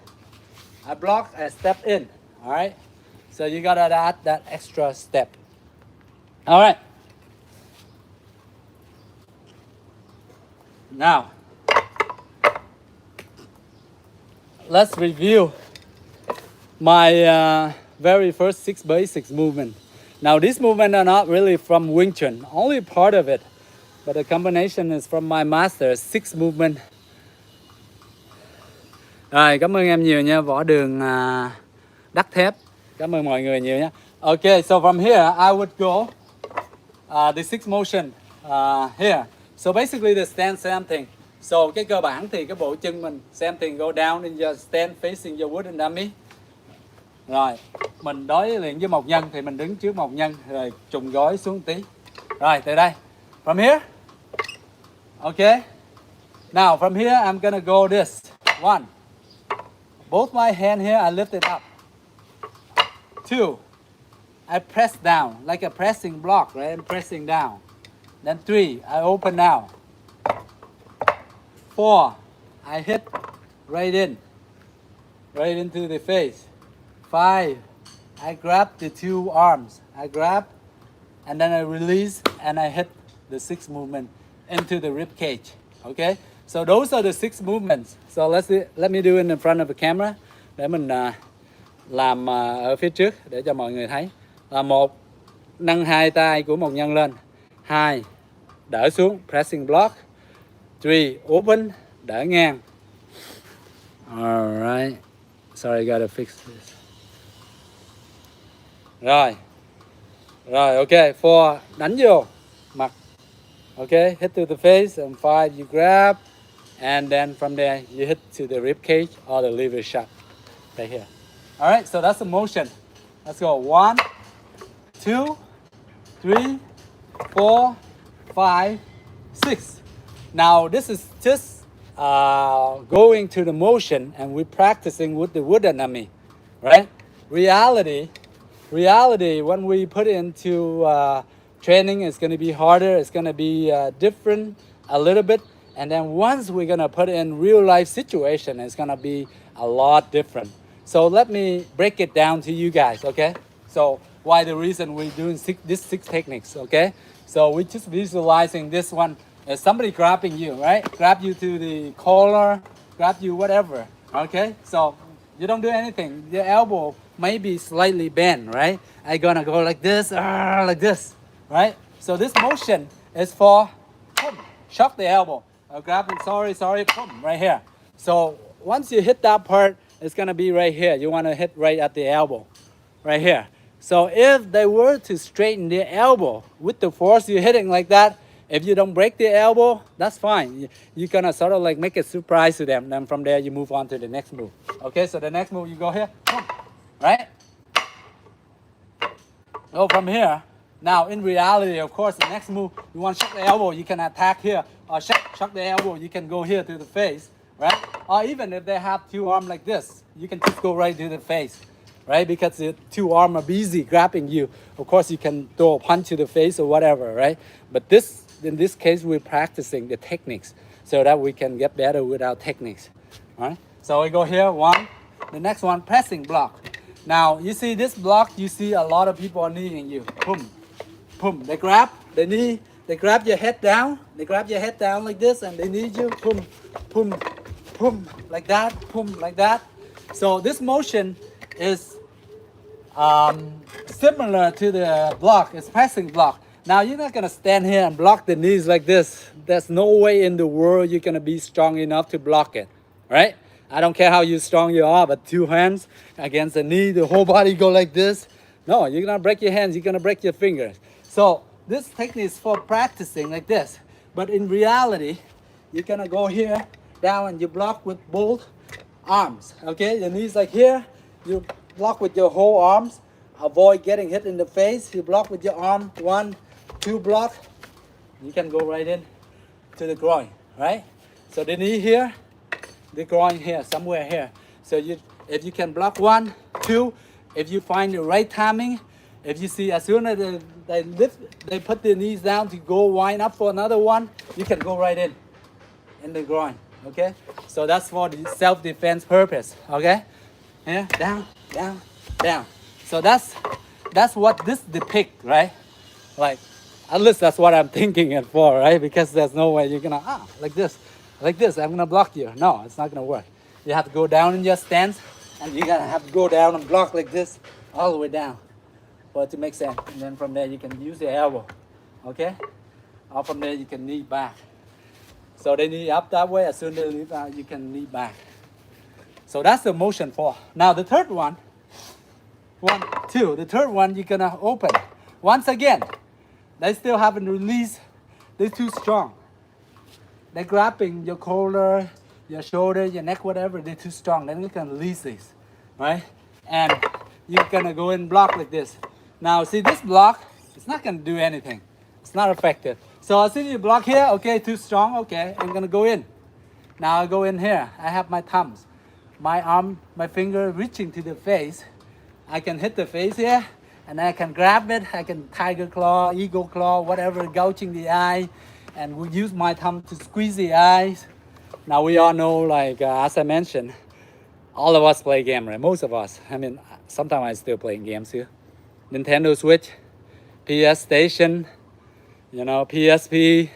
I block, I step in. All right, so you gotta add that extra step. All right. Now, let's review my very first 6 basics movement. Now these movements are not really from Wing Chun, only part of it, but the combination is from my master, 6 movement. Rồi, cảm ơn em nhiều nha, võ đường Đắc Thép. Cảm ơn mọi người nhiều nha. Okay, so from here I would go the 6 motion here. So basically the stand same thing. So cái cơ bản thì cái bộ chân mình same thing, go down in your stand facing your wooden dummy. Rồi, mình đối luyện với một nhân thì mình đứng trước một nhân rồi trùng gối xuống tí. Rồi, từ đây. From here. Okay. Now from here I'm gonna go this. 1. Both my hand here I lift it up. 2. I press down like a pressing block, right? I'm pressing down. Then 3. I open now. 4. I hit right in. Right into the face. 5. I grab the 2 arms. I grab and then I release and I hit the 6 movement into the rib cage. Okay? So those are the 6 movements. So let me do it in front of the camera để mình làm ở phía trước để cho mọi người thấy. Là 1, nâng 2 tay của một nhân lên. 2, đỡ xuống, pressing block. 3, open, đỡ ngang. Alright. Sorry, I gotta fix this. Rồi. Rồi, ok, four, đánh vô mặt. Okay, hit to the face, and five, you grab, and then from there, you hit to the rib cage or the liver shot right here. All right, so that's the motion. Let's go. 1, 2, 3, 4, 5, 6. Now, this is just going to the motion, and we're practicing with the wood enemy, right? Reality, when we put into training, it's going to be harder. It's going to be different a little bit. And then once we're going to put in real life situation, it's going to be a lot different. So let me break it down to you guys, okay? So why the reason we're doing these six techniques, okay? So we're just visualizing this one as somebody grabbing you, right? Grab you to the collar, grab you whatever, okay? So you don't do anything. Your elbow may be slightly bent, right? I'm gonna go like this, right? So this motion is for shock the elbow. Grab it, sorry, boom, right here. So once you hit that part, it's gonna be right here. You wanna hit right at the elbow, right here. So if they were to straighten the elbow with the force you're hitting like that, if you don't break the elbow, that's fine. You're gonna sort of like make a surprise to them. Then from there, you move on to the next move. Okay, so the next move, you go here, boom, right? Go from here. Now, in reality, of course, the next move, you want to shock the elbow, you can attack here. Or shock the elbow, you can go here to the face, right? Or even if they have two arms like this, you can just go right to the face, right? Because the two arms are busy grabbing you. Of course, you can throw a punch to the face or whatever, right? But in this case, we're practicing the techniques so that we can get better with our techniques, all right? So we go here, one. The next one, pressing block. Now, you see this block, you see a lot of people are kneeing you. Boom, boom. They grab the knee, they grab your head down. They grab your head down like this and they knee you. Boom, boom, boom, like that, boom, like that. So this motion is similar to the block, it's pressing block. Now, you're not gonna stand here and block the knees like this. There's no way in the world you're gonna be strong enough to block it, right? I don't care how strong you are, but two hands against the knee, the whole body go like this. No, you're gonna break your hands, you're gonna break your fingers. So this technique is for practicing like this. But in reality, you're gonna go here, down, and you block with both arms, okay? Your knees like here, you block with your whole arms. Avoid getting hit in the face. You block with your arm, 1, 2 block. You can go right in to the groin, right? So the knee here, the groin here, somewhere here. So if you can block 1, 2, if you find the right timing, if you see as soon as they put their knees down to go wind up for another one, you can go right in the groin, okay? So that's for the self-defense purpose, okay? Here, down, down, down. So that's what this depicts, right? Like, at least that's what I'm thinking it for, right? Because there's no way you're gonna, like this, I'm gonna block you. No, it's not gonna work. You have to go down in your stance, and you're gonna have to go down and block like this, all the way down, for it to make sense. And then from there, you can use the elbow, okay? Or from there, you can knee back. So they knee up that way, as soon as they knee back, you can knee back. So that's the motion for. Now the third one, 1, 2, the third one, you're gonna open. Once again, they still haven't released, they're too strong. They're grabbing your collar, your shoulder, your neck, whatever, they're too strong. Then you can release these, right? And you're gonna go in block like this. Now, see this block, it's not gonna do anything. It's not effective. So I see you block here, okay, too strong, okay, I'm gonna go in. Now I go in here, I have my thumbs. My arm, my finger reaching to the face. I can hit the face here, and I can grab it. I can tiger claw, eagle claw, whatever, gouging the eye. And we use my thumb to squeeze the eyes. Now we all know, like, as I mentioned, all of us play games, right? Most of us. I mean, sometimes I still playing games here. Nintendo Switch, PS Station, PSP.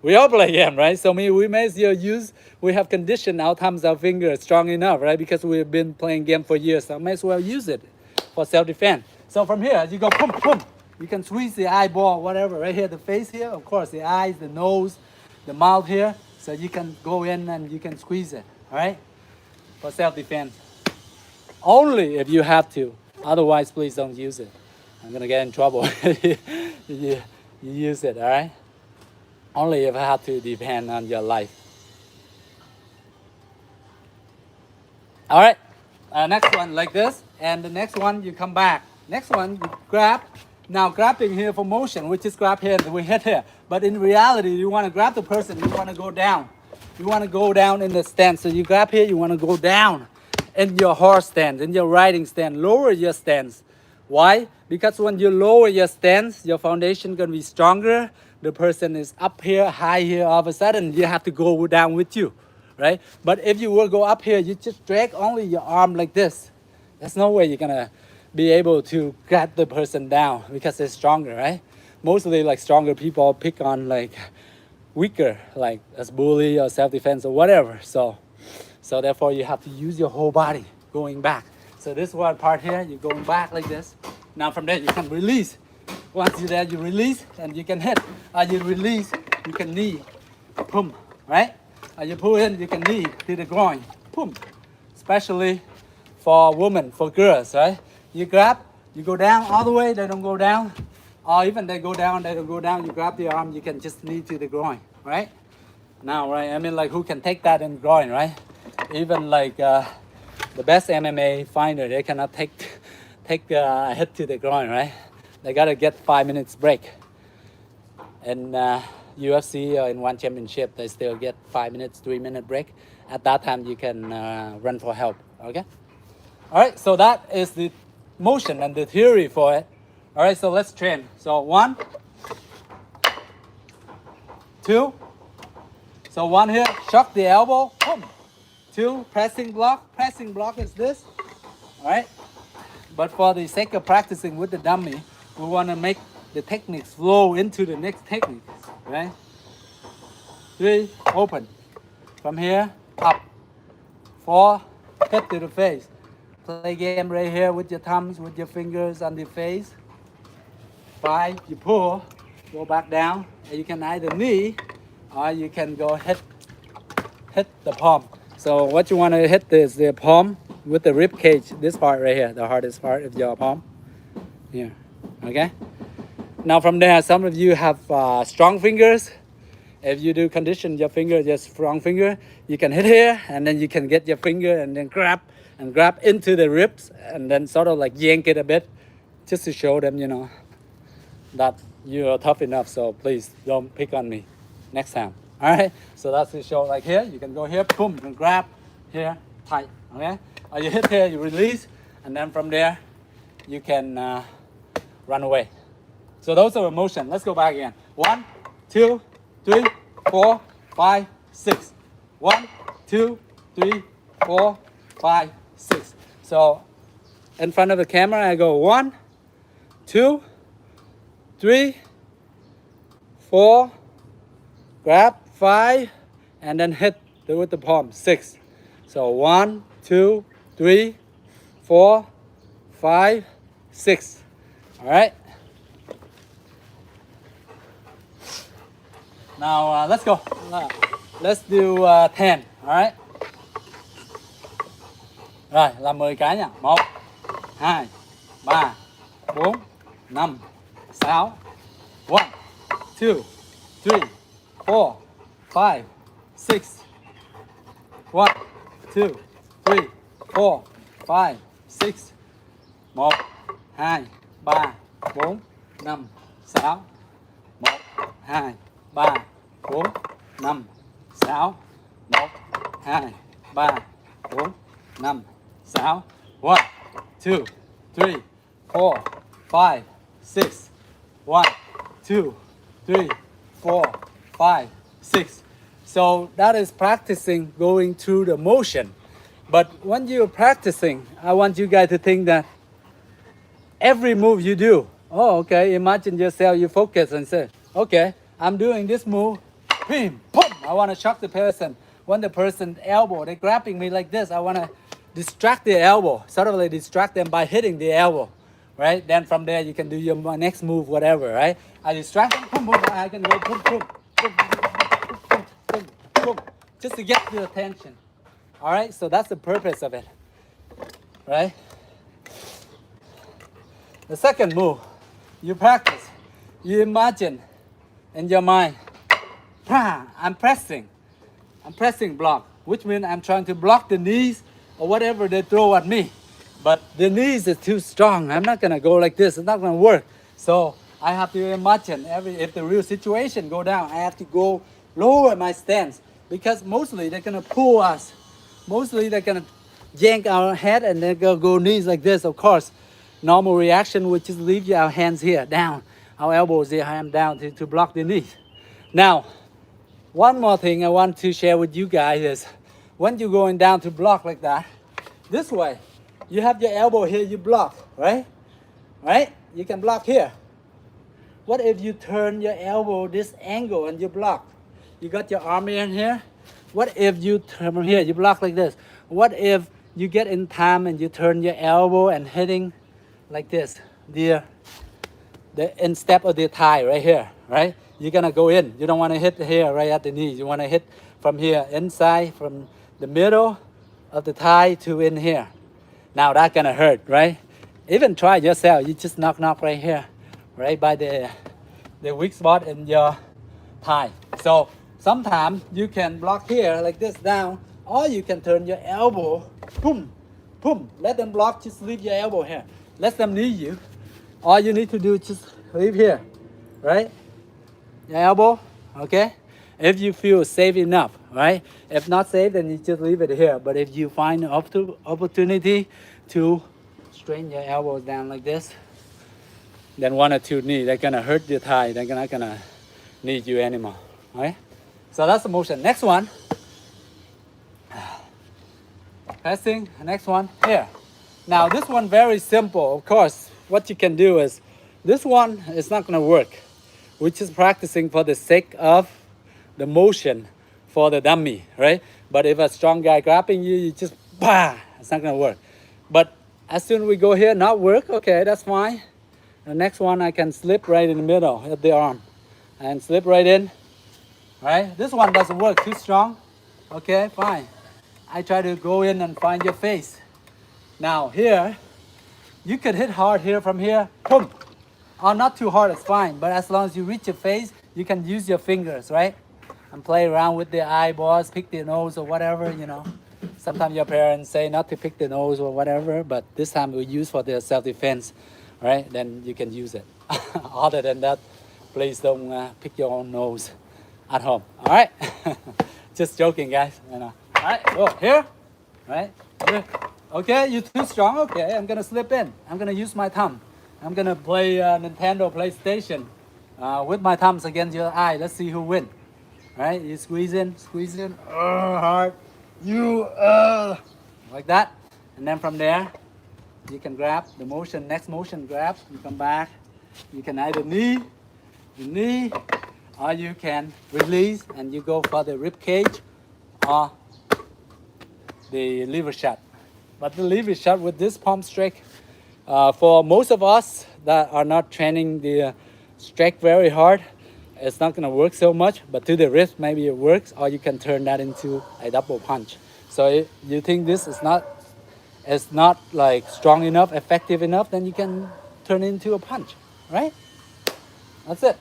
We all play game, right? So we may as well we have conditioned our thumbs, our fingers strong enough, right? Because we've been playing game for years, so I may as well use it for self-defense. So from here, you go boom, boom. You can squeeze the eyeball, whatever, right here, the face here, of course, the eyes, the nose, the mouth here. So you can go in and you can squeeze it, all right? For self-defense. Only if you have to. Otherwise, please don't use it, I'm gonna get in trouble. you use it, all right? Only if I have to depend on your life. All right, next one like this, and the next one you come back. Next one you grab. Now grabbing here for motion, we just grab here and we hit here. But in reality, you want to grab the person, you want to go down. You want to go down in the stance. So you grab here, you want to go down in your horse stance, in your riding stance. Lower your stance. Why? Because when you lower your stance, your foundation gonna be stronger. The person is up here, high here. All of a sudden, you have to go down with you, right? But if you will go up here, you just drag only your arm like this. There's no way you're gonna be able to grab the person down because they're stronger, right? Mostly like stronger people pick on like weaker, like as bully or self-defense or whatever. So therefore you have to use your whole body going back. So this one part here, you're going back like this. Now from there you can release. Once you're there, you release and you can hit. You release, you can knee, boom, right? You pull in, you can knee to the groin, boom. Especially for women, for girls, right? You grab, you go down all the way, they don't go down. Or even they go down, they don't go down, you grab the arm, you can just knee to the groin, right? Now, right, I mean like who can take that in groin, right? Even like the best MMA fighter, they cannot take a hit to the groin, right? They gotta get 5 minutes break. In UFC or in one championship, they still get 5 minutes, 3 minute break. At that time, you can run for help, okay? All right, so that is the motion and the theory for it. All right, so let's train. So 1, 2. So 1 here, shock the elbow, boom. 2, pressing block. Pressing block is this, all right? But for the sake of practicing with the dummy, we want to make the techniques flow into the next technique, right? 3, open. From here, up. 4, hit to the face. Play game right here with your thumbs, with your fingers on the face. 5, you pull, go back down. And you can either knee or you can go hit the palm. So what you want to hit is the palm with the rib cage, this part right here, the hardest part of your palm. Here, okay? Now from there, some of you have strong fingers. If you do condition your finger, just strong finger, you can hit here and then you can get your finger and then grab into the ribs and then sort of like yank it a bit just to show them, you know, that you're tough enough. So please don't pick on me next time. All right, so that's the show. Like here, you can go here, boom, and grab here, tight, okay? Or you hit here, you release, and then from there, you can run away. So those are motion. Let's go back again. 1, 2, 3, 4, 5, 6. 1, 2, 3, 4, 5, 6. So in front of the camera, I go 1, 2, 3, 4, grab 5, and then hit with the palm 6. So 1, 2, 3, 4, 5, 6. All right. Now let's go. Let's do 10. All right. Rồi, làm 10 cái nha. 1, 2, 3, 4, 5, 6. 1, 2, 3, 4, 5, 6. 1, 2, 3, 4, 5, 6. 1, 2, 3, 4, 5, 6. 1, 2, 3, 4, 5, 6. 1, 2, 3, 4, 5, 6. 1, 2, 3, 4, 5, 6. 1, 2, 3, 4, 5, 6. So that is practicing going through the motion. But when you're practicing, I want you guys to think that every move you do, oh, okay, imagine yourself, you focus and say, okay, I'm doing this move, boom, boom, I want to shock the person. When the person elbow, they're grabbing me like this, I want to distract the elbow, sort of like distract them by hitting the elbow, right? Then from there, you can do your next move, whatever, right? I distract them, boom, boom, I can go boom, boom, boom, boom, boom, boom, boom, just to get the attention. All right, so that's the purpose of it, right? The second move, You practice. You imagine in your mind, I'm pressing block, which means I'm trying to block the knees or whatever they throw at me. But the knees is too strong. I'm not gonna go like this. It's not gonna work. So I have to imagine if the real situation go down, I have to go lower my stance because mostly they're gonna pull us. Mostly they're gonna yank our head and then go knees like this. Of course, normal reaction would just leave our hands here down, our elbows here, hand down to block the knees. Now, one more thing I want to share with you guys is when you're going down to block like that, this way, you have your elbow here, you block, right? Right? You can block here. What if you turn your elbow this angle and you block? You got your arm in here. What if you turn from here, you block like this? What if you get in time and you turn your elbow and hitting like this, the instep of the thigh right here, right? You're gonna go in. You don't want to hit here right at the knee. You want to hit from here inside, from the middle of the thigh to in here. Now that's gonna hurt, right? Even try yourself. You just knock right here, right by the weak spot in your thigh. So sometimes you can block here like this down, or you can turn your elbow, boom, boom. Let them block. Just leave your elbow here. Let them knee you. All you need to do is just leave here, right? Your elbow, okay? If you feel safe enough, right? If not safe, then you just leave it here. But if you find an opportunity to straighten your elbows down like this, then one or two knees, they're gonna hurt your thigh. They're not gonna need you anymore, right? So that's the motion. Next one, pressing. Next one, here. Now this one very simple. Of course, what you can do is, this one is not gonna work. We're just practicing for the sake of the motion for the dummy, right? But if a strong guy grabbing you, you just, bah, it's not gonna work. But as soon as we go here, not work, okay, that's fine. The next one, I can slip right in the middle of the arm and slip right in, right? This one doesn't work, too strong. Okay, fine. I try to go in and find your face. Now here, you could hit hard here from here, boom. Or not too hard, it's fine. But as long as you reach your face, you can use your fingers, right? And play around with the eyeballs, pick the nose or whatever, you know. Sometimes your parents say not to pick the nose or whatever, but this time we use for the self-defense, right? Then you can use it. Other than that, please don't pick your own nose at home, all right? Just joking, guys. You know. All right, go here, right? Here. Okay, you're too strong. Okay, I'm gonna slip in. I'm gonna use my thumb. I'm gonna play Nintendo PlayStation with my thumbs against your eye. Let's see who wins. Right? You squeeze in, hard. You like that, and then from there, you can grab the motion. Next motion, grab. You come back. You can either knee, or you can release and you go for the rib cage or the liver shot. But the liver shot with this palm strike, for most of us that are not training the strike very hard, it's not going to work so much. But to the wrist, maybe it works, or you can turn that into a double punch. So if you think this is not like strong enough, effective enough, then you can turn it into a punch, right? That's it.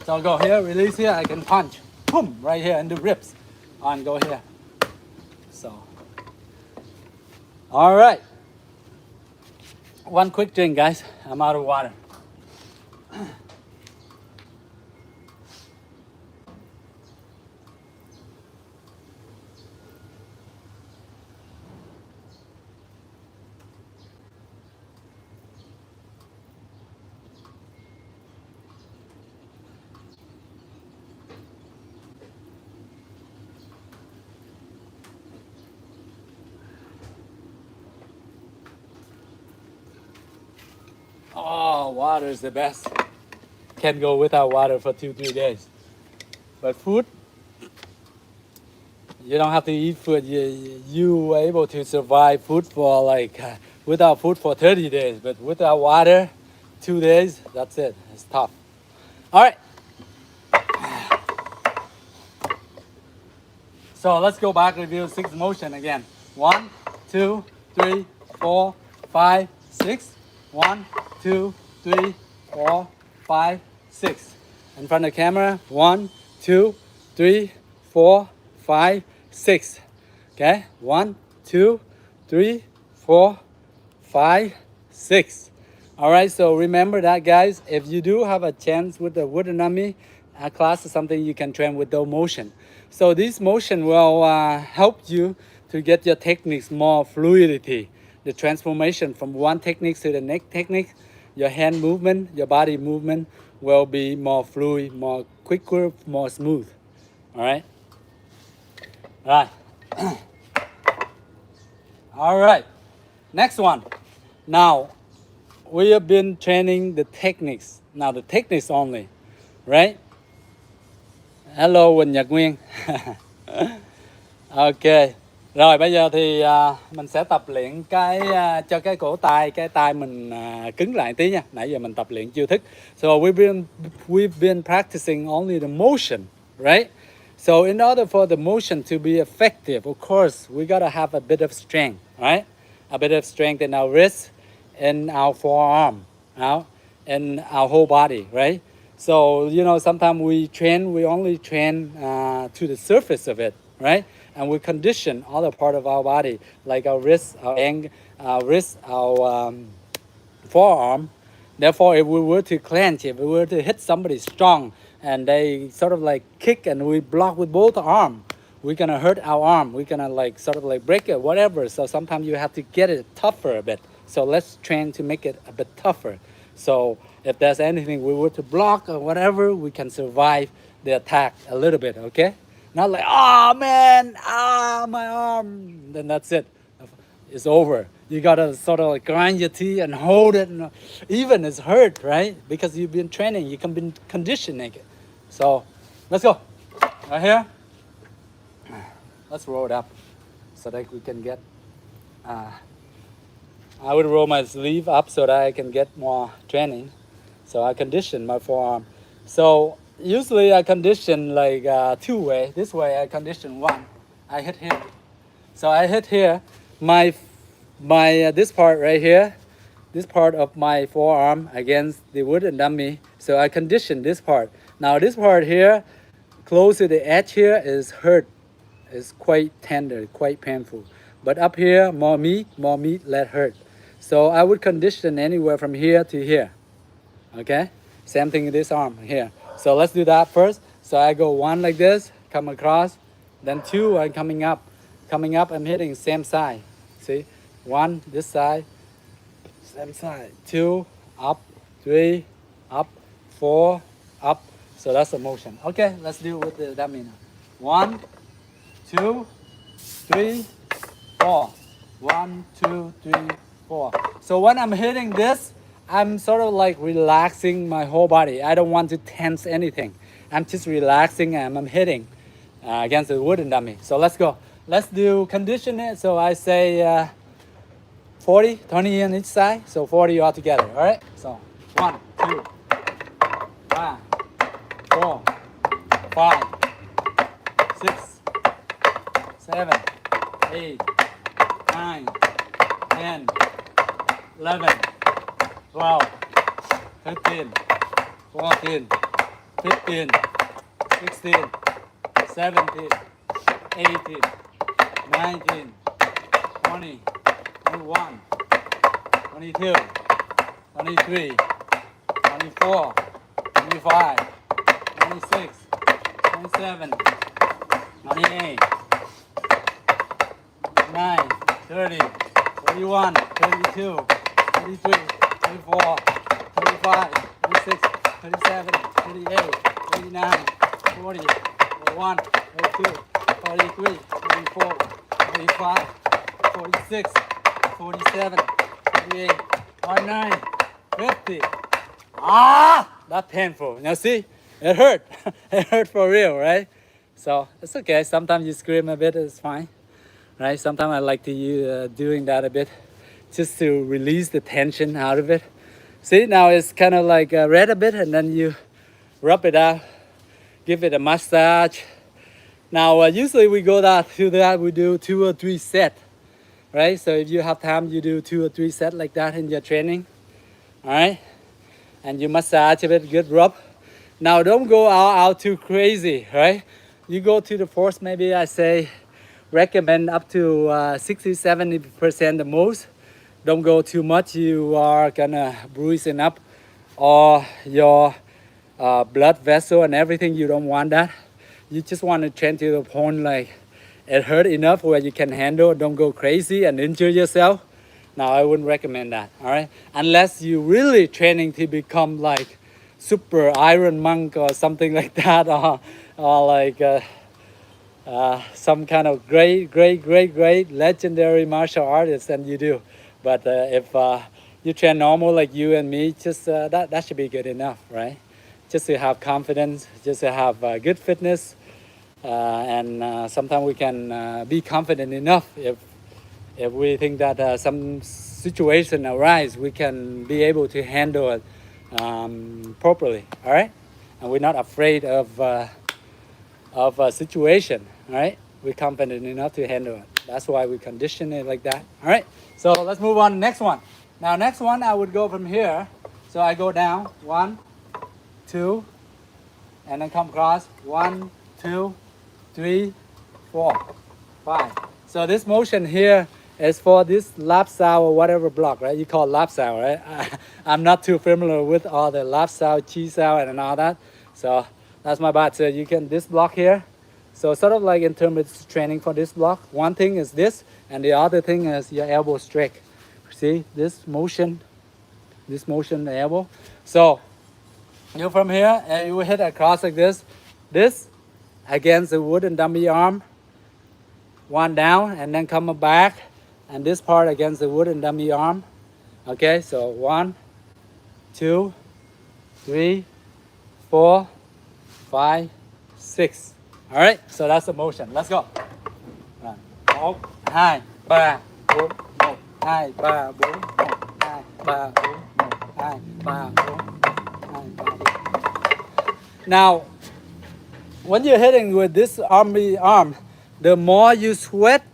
So I'll go here, release here, I can punch, boom, right here in the ribs, and go here. So, all right. One quick drink, guys. I'm out of water. Oh, water is the best. Can't go without water for 2-3 days. But food, you don't have to eat food. You were able to survive food for without food for 30 days. But without water, 2 days, that's it. It's tough. All right. So let's go back, review 6 motion again. 1, 2, 3, 4, 5, 6. 1, 2, 3, 4, 5, 6. In front of the camera, 1, 2, 3, 4, 5, 6. Okay, 1, 2, 3, 4, 5, 6. All right, so remember that, guys. If you do have a chance with the wooden dummy class is something you can train with the motion. So this motion will help you to get your techniques more fluidity. The transformation from one technique to the next technique, your hand movement, your body movement will be more fluid, more quicker, more smooth. All right. All right. All right. Next one. Now, we have been training the techniques. Now the techniques only, right? Hello Quỳnh Nhật Nguyên. Ok. Rồi bây giờ thì mình sẽ tập luyện cái cho cái cổ tay, cái tay mình cứng lại tí nha. Nãy giờ mình tập luyện chiêu thức. So we've been practicing only the motion, right? So in order for the motion to be effective, of course, we gotta have a bit of strength, right? A bit of strength in our wrist, in our forearm, in our whole body, right? So, you know, sometimes we only train to the surface of it, right? And we condition other part of our body, like our wrist, our forearm. Therefore, if we were to clench, if we were to hit somebody strong, and they sort of like kick and we block with both arms, we're gonna hurt our arm. We're gonna like sort of like break it, whatever. So sometimes you have to get it tougher a bit. So let's train to make it a bit tougher. So if there's anything we were to block or whatever, we can survive the attack a little bit, okay? Not like, oh man, my arm. Then that's it. It's over. You gotta sort of like grind your teeth and hold it. And even it's hurt, right? Because you've been training, you can be conditioning it. So let's go. Right here. Let's roll it up so that we can get, I would roll my sleeve up so that I can get more training. So I condition my forearm. So usually I condition like two way. This way I condition one. I hit here. So I hit here. My this part right here, this part of my forearm against the wooden dummy. So I condition this part. Now this part here, close to the edge here is hurt. It's quite tender, quite painful. But up here, more meat, less hurt. So I would condition anywhere from here to here. Okay? Same thing in this arm here. So let's do that first. So I go one like this, come across. Then two, I'm coming up. Coming up, I'm hitting same side. See? One, this side, same side. Two, up, three, up, four, up. So that's the motion. Okay, let's do it with the dummy now. 1, 2, 3, 4. 1, 2, 3, 4. So when I'm hitting this, I'm sort of like relaxing my whole body. I don't want to tense anything. I'm just relaxing and I'm hitting against the wooden dummy. So let's go. Let's do condition it. So I say 40, 20 on each side. So 40 all together. All right. So 1, 2, 3, 4, 5, 6, 7, 8, 9, 10, 11, 12, 13, 14, 15, 16, 17, 18, 19, 20, 21, 22, 23, 24, 25, 26, 27, 28, 9, 30, 31, 32, 33, 34, 35, 36, 37, 38, 39, 40, 41, 42, 43, 44, 45, 46, 47, 48, 49, 50. Ah, that's painful. Now see, it hurt. It hurt for real, right? So it's okay. Sometimes you scream a bit, it's fine, right? Sometimes I like to doing that a bit, just to release the tension out of it. See, now it's kind of like red a bit, and then you rub it out, give it a massage. Now usually we go to that, we do 2 or 3 sets, right? So if you have time, you do 2 or 3 sets like that in your training, all right? and you massage a bit, good rub. Now don't go out too crazy, right? You go to the force, maybe I say recommend up to 60-70% the most. Don't go too much, you are gonna bruising up or your blood vessel and everything. You don't want that. You just want to train to the point like it hurt enough where you can handle. Don't go crazy and injure yourself. Now I wouldn't recommend that. All right, unless you really training to become like super iron monk or something like that, or like some kind of great legendary martial artist, then you do. But if you train normal like you and me, just that should be good enough, right? Just to have confidence, just to have good fitness, and sometimes we can be confident enough if we think that some situation arise, we can be able to handle it properly. All right, and we're not afraid of a situation. All right, we're confident enough to handle it. That's why we condition it like that. All right, so let's move on to the next one. Now next one I would go from here, so I go down 1, 2, and then come across 1, 2, 3, 4, 5. So this motion here is for this lap style or whatever block, right? You call it lap style, right? I'm not too familiar with all the lap style, chi style, and all that. So that's my bad. So you can, this block here. So sort of like intermittent training for this block. One thing is this, and the other thing is your elbow straight. See this motion, the elbow. So you from here, and you hit across like this. This against the wooden dummy arm. One down, and then come back. And this part against the wooden dummy arm. Okay, so 1, 2, 3, 4, 5, 6. All right, so that's the motion. Let's go. 1, 2, 3, 4, 1, 2, 3, 4, 1, 2, 3, 4, 1, 2, 3, 4, 1, 2, 3, 4. Now, when you're hitting with this arm, the more you sweat,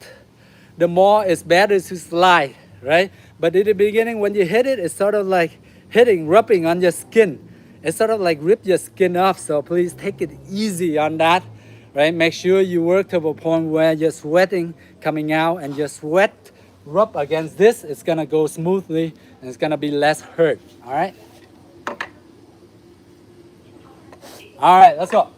the more it's better to slide, right? But in the beginning, when you hit it, it's sort of like rubbing on your skin. It's sort of like rip your skin off. So please take it easy on that, right? Make sure you work to a point where you're sweating coming out, and your sweat rub against this. It's gonna go smoothly, and it's gonna be less hurt. All right. All right, let's go.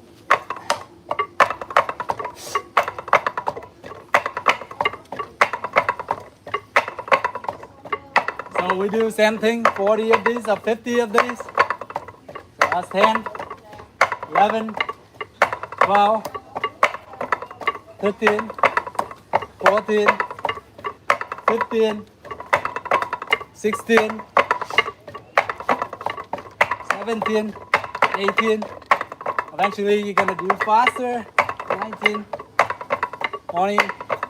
So we do same thing, 40 of these or 50 of these. So that's 10, 11, 12, 13, 14, 15, 16, 17, 18. Eventually you're gonna do faster. 19, 20,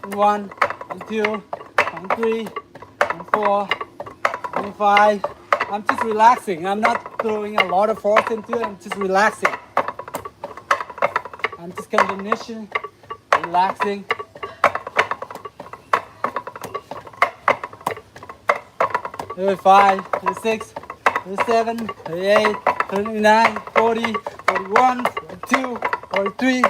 21, 22, 23, 24, 25. I'm just relaxing. I'm not throwing a lot of force into it. I'm just relaxing. I'm just conditioning, relaxing. There's 5, there's 6, there's 7, 38, 39, 40, 41, 42, 43,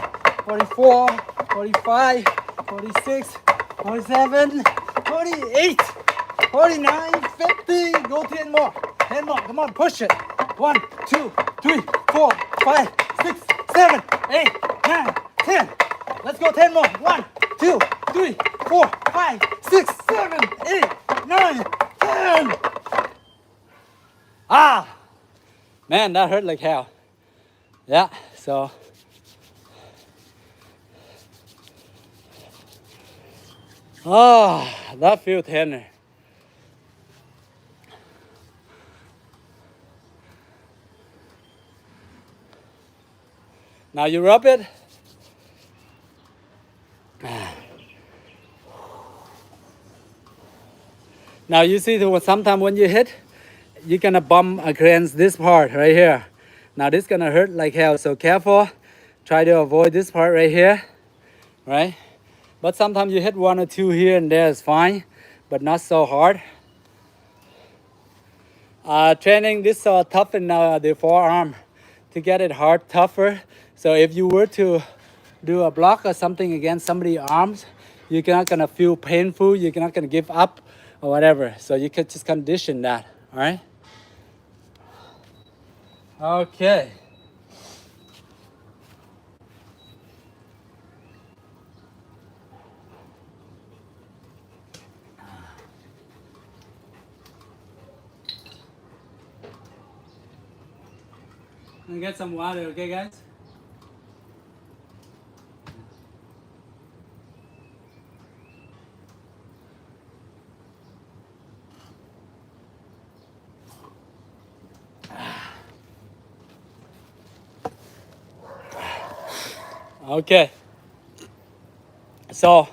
44, 45, 46, 47, 48, 49, 50. Go 10 more. 10 more. Come on, push it. 1, 2, 3, 4, 5, 6, 7, 8, 9, 10. Let's go 10 more. 1, 2, 3, 4, 5, 6, 7, 8, 9, 10. Ah, man, that hurt like hell. Yeah, so. Oh, that feels tender. Now you rub it. Now you see that sometimes when you hit, you're gonna bump against this part right here. Now this is gonna hurt like hell, so careful. Try to avoid this part right here, right? But sometimes you hit 1 or 2 here and there is fine, but not so hard. training this toughen the forearm to get it hard, tougher. So if you were to do a block or something against somebody's arms, you're not gonna feel painful, you're not gonna give up or whatever. So you can just condition that, all right? Okay. I'll get some water, okay guys? Okay. So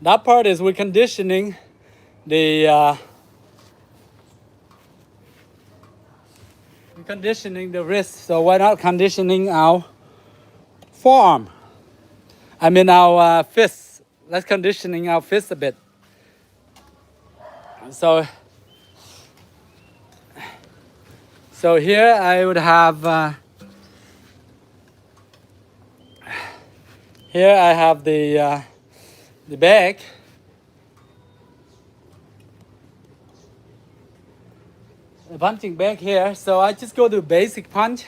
that part is we're conditioning the wrist. So why not conditioning our forearm? I mean our fists. Let's conditioning our fists a bit. So here I would have here I have the bag. The punching bag here. So I just go to basic punch.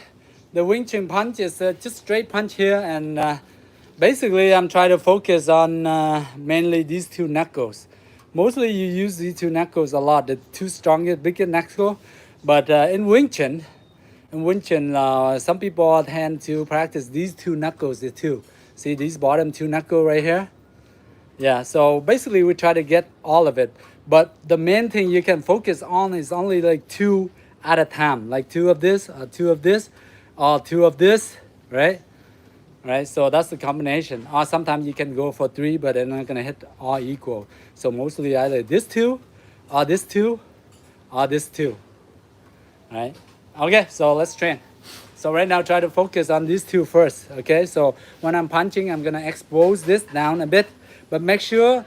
The Wing Chun punch is just straight punch here, and basically I'm trying to focus on mainly these two knuckles. Mostly you use these two knuckles a lot, the two strongest, bigger knuckles. But in Wing Chun, some people tend to practice these two knuckles too. See these bottom two knuckles right here? Yeah, so basically we try to get all of it. But the main thing you can focus on is only like two at a time. Like two of this, or two of this, or two of this, right? Right, so that's the combination. Or sometimes you can go for three, but they're not gonna hit all equal. So mostly either this two, or this two, or this two. Right? Okay, so let's train. So right now try to focus on these two first. Okay, so when I'm punching, I'm gonna expose this down a bit, but make sure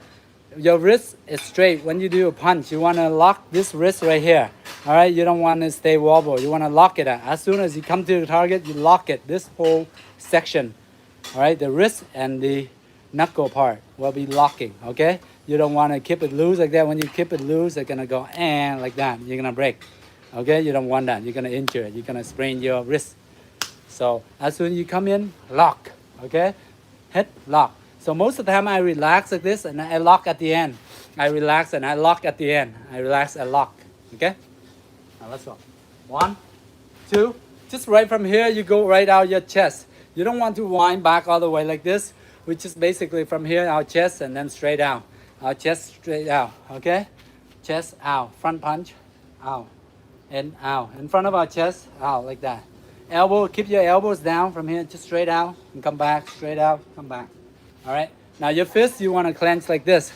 your wrist is straight. When you do a punch, you wanna lock this wrist right here. All right, you don't wanna stay wobble. You wanna lock it. As soon as you come to the target, you lock it. This whole section, all right, the wrist and the knuckle part will be locking. Okay, you don't wanna keep it loose like that. When you keep it loose, it's gonna go and like that. You're gonna break. Okay, you don't want that. You're gonna injure it. You're gonna sprain your wrist. So as soon as you come in, lock. Okay, hit, lock. So most of the time I relax like this and I lock at the end. I relax and I lock at the end. I relax and lock. Okay? Now let's go. 1, 2. Just right from here, you go right out your chest. You don't want to wind back all the way like this. We just basically from here, our chest and then straight out. Our chest straight out. Okay? Chest out. Front punch. Out. And out. In front of our chest. Out like that. Elbow. Keep your elbows down from here. Just straight out. And come back. Straight out. Come back. All right. Now your fist, you want to clench like this.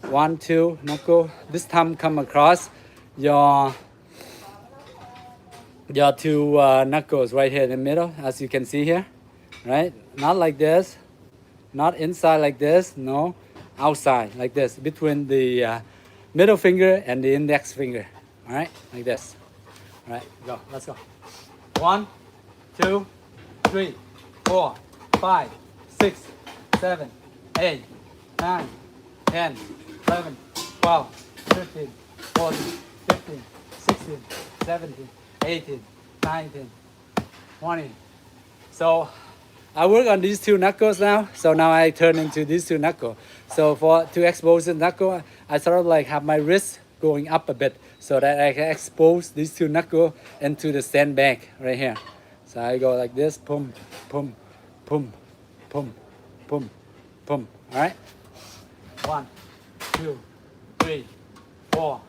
1, 2, knuckle. This time come across your two knuckles right here in the middle, as you can see here. Right? Not like this. Not inside like this. No. Outside like this. Between the middle finger and the index finger. All right? Like this. All right. Go. Let's go. 1, 2, 3, 4, 5, 6, 7, 8, 9, 10, 11, 12, 13, 14, 15, 16, 17, 18, 19, 20. So I work on these two knuckles now. So now I turn into these two knuckles. So to expose the knuckle, I sort of like have my wrist going up a bit so that I can expose these two knuckles into the sandbag right here. So I go like this, pum, pum, pum, pum, pum, pum. All right. 1, 2, 3, 4,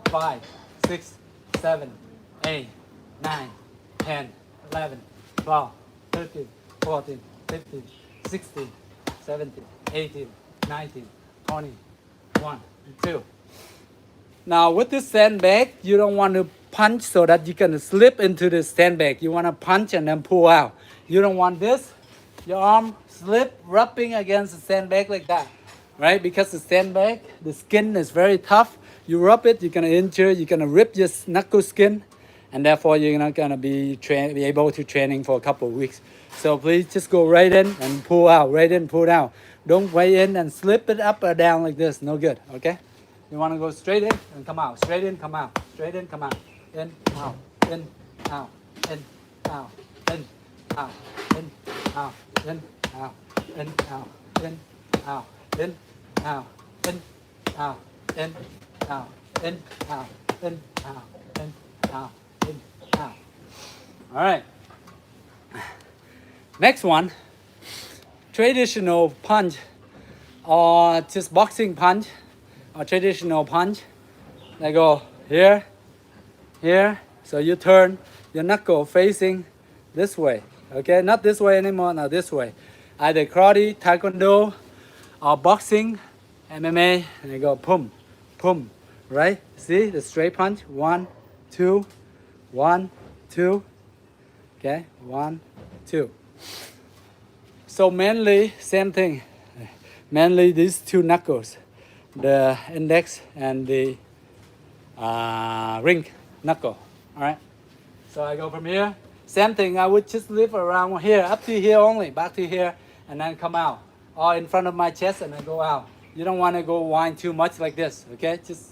5, 6, 7, 8, 9, 10, 11, 12, 13, 14, 15, 16, 17, 18, 19, 20, 1, 2. Now with this sandbag, you don't want to punch so that you can slip into the sandbag. You want to punch and then pull out. You don't want this. Your arm slip, rubbing against the sandbag like that, right? Because the sandbag, the skin is very tough. You rub it, you're gonna injure, you're gonna rip your knuckle skin, and therefore you're not gonna be able to training for a couple of weeks. So please just go right in and pull out, right in, pull down. Don't way in and slip it up or down like this. No good. Okay. You want to go straight in and come out. Straight in, come out. Straight in, come out. In, out, in, out, in, out, in, out, in, out, in, out, in, out, in, out, in, out, in, out, in, out, in, out, in, out, in, out, in, out. All right. Next one, traditional punch or just boxing punch or traditional punch. They go here, here. So you turn your knuckle facing this way. Okay, not this way anymore, now this way. Either karate, taekwondo, or boxing, MMA, and you go pum, pum, right? See the straight punch, 1, 2, 1, 2. Okay, 1, 2. So mainly same thing. Mainly these two knuckles, the index and the ring knuckle. All right. So I go from here. Same thing. I would just lift around here, up to here only, back to here, and then come out, or in front of my chest, and then go out. You don't want to go wind too much like this. Okay. Just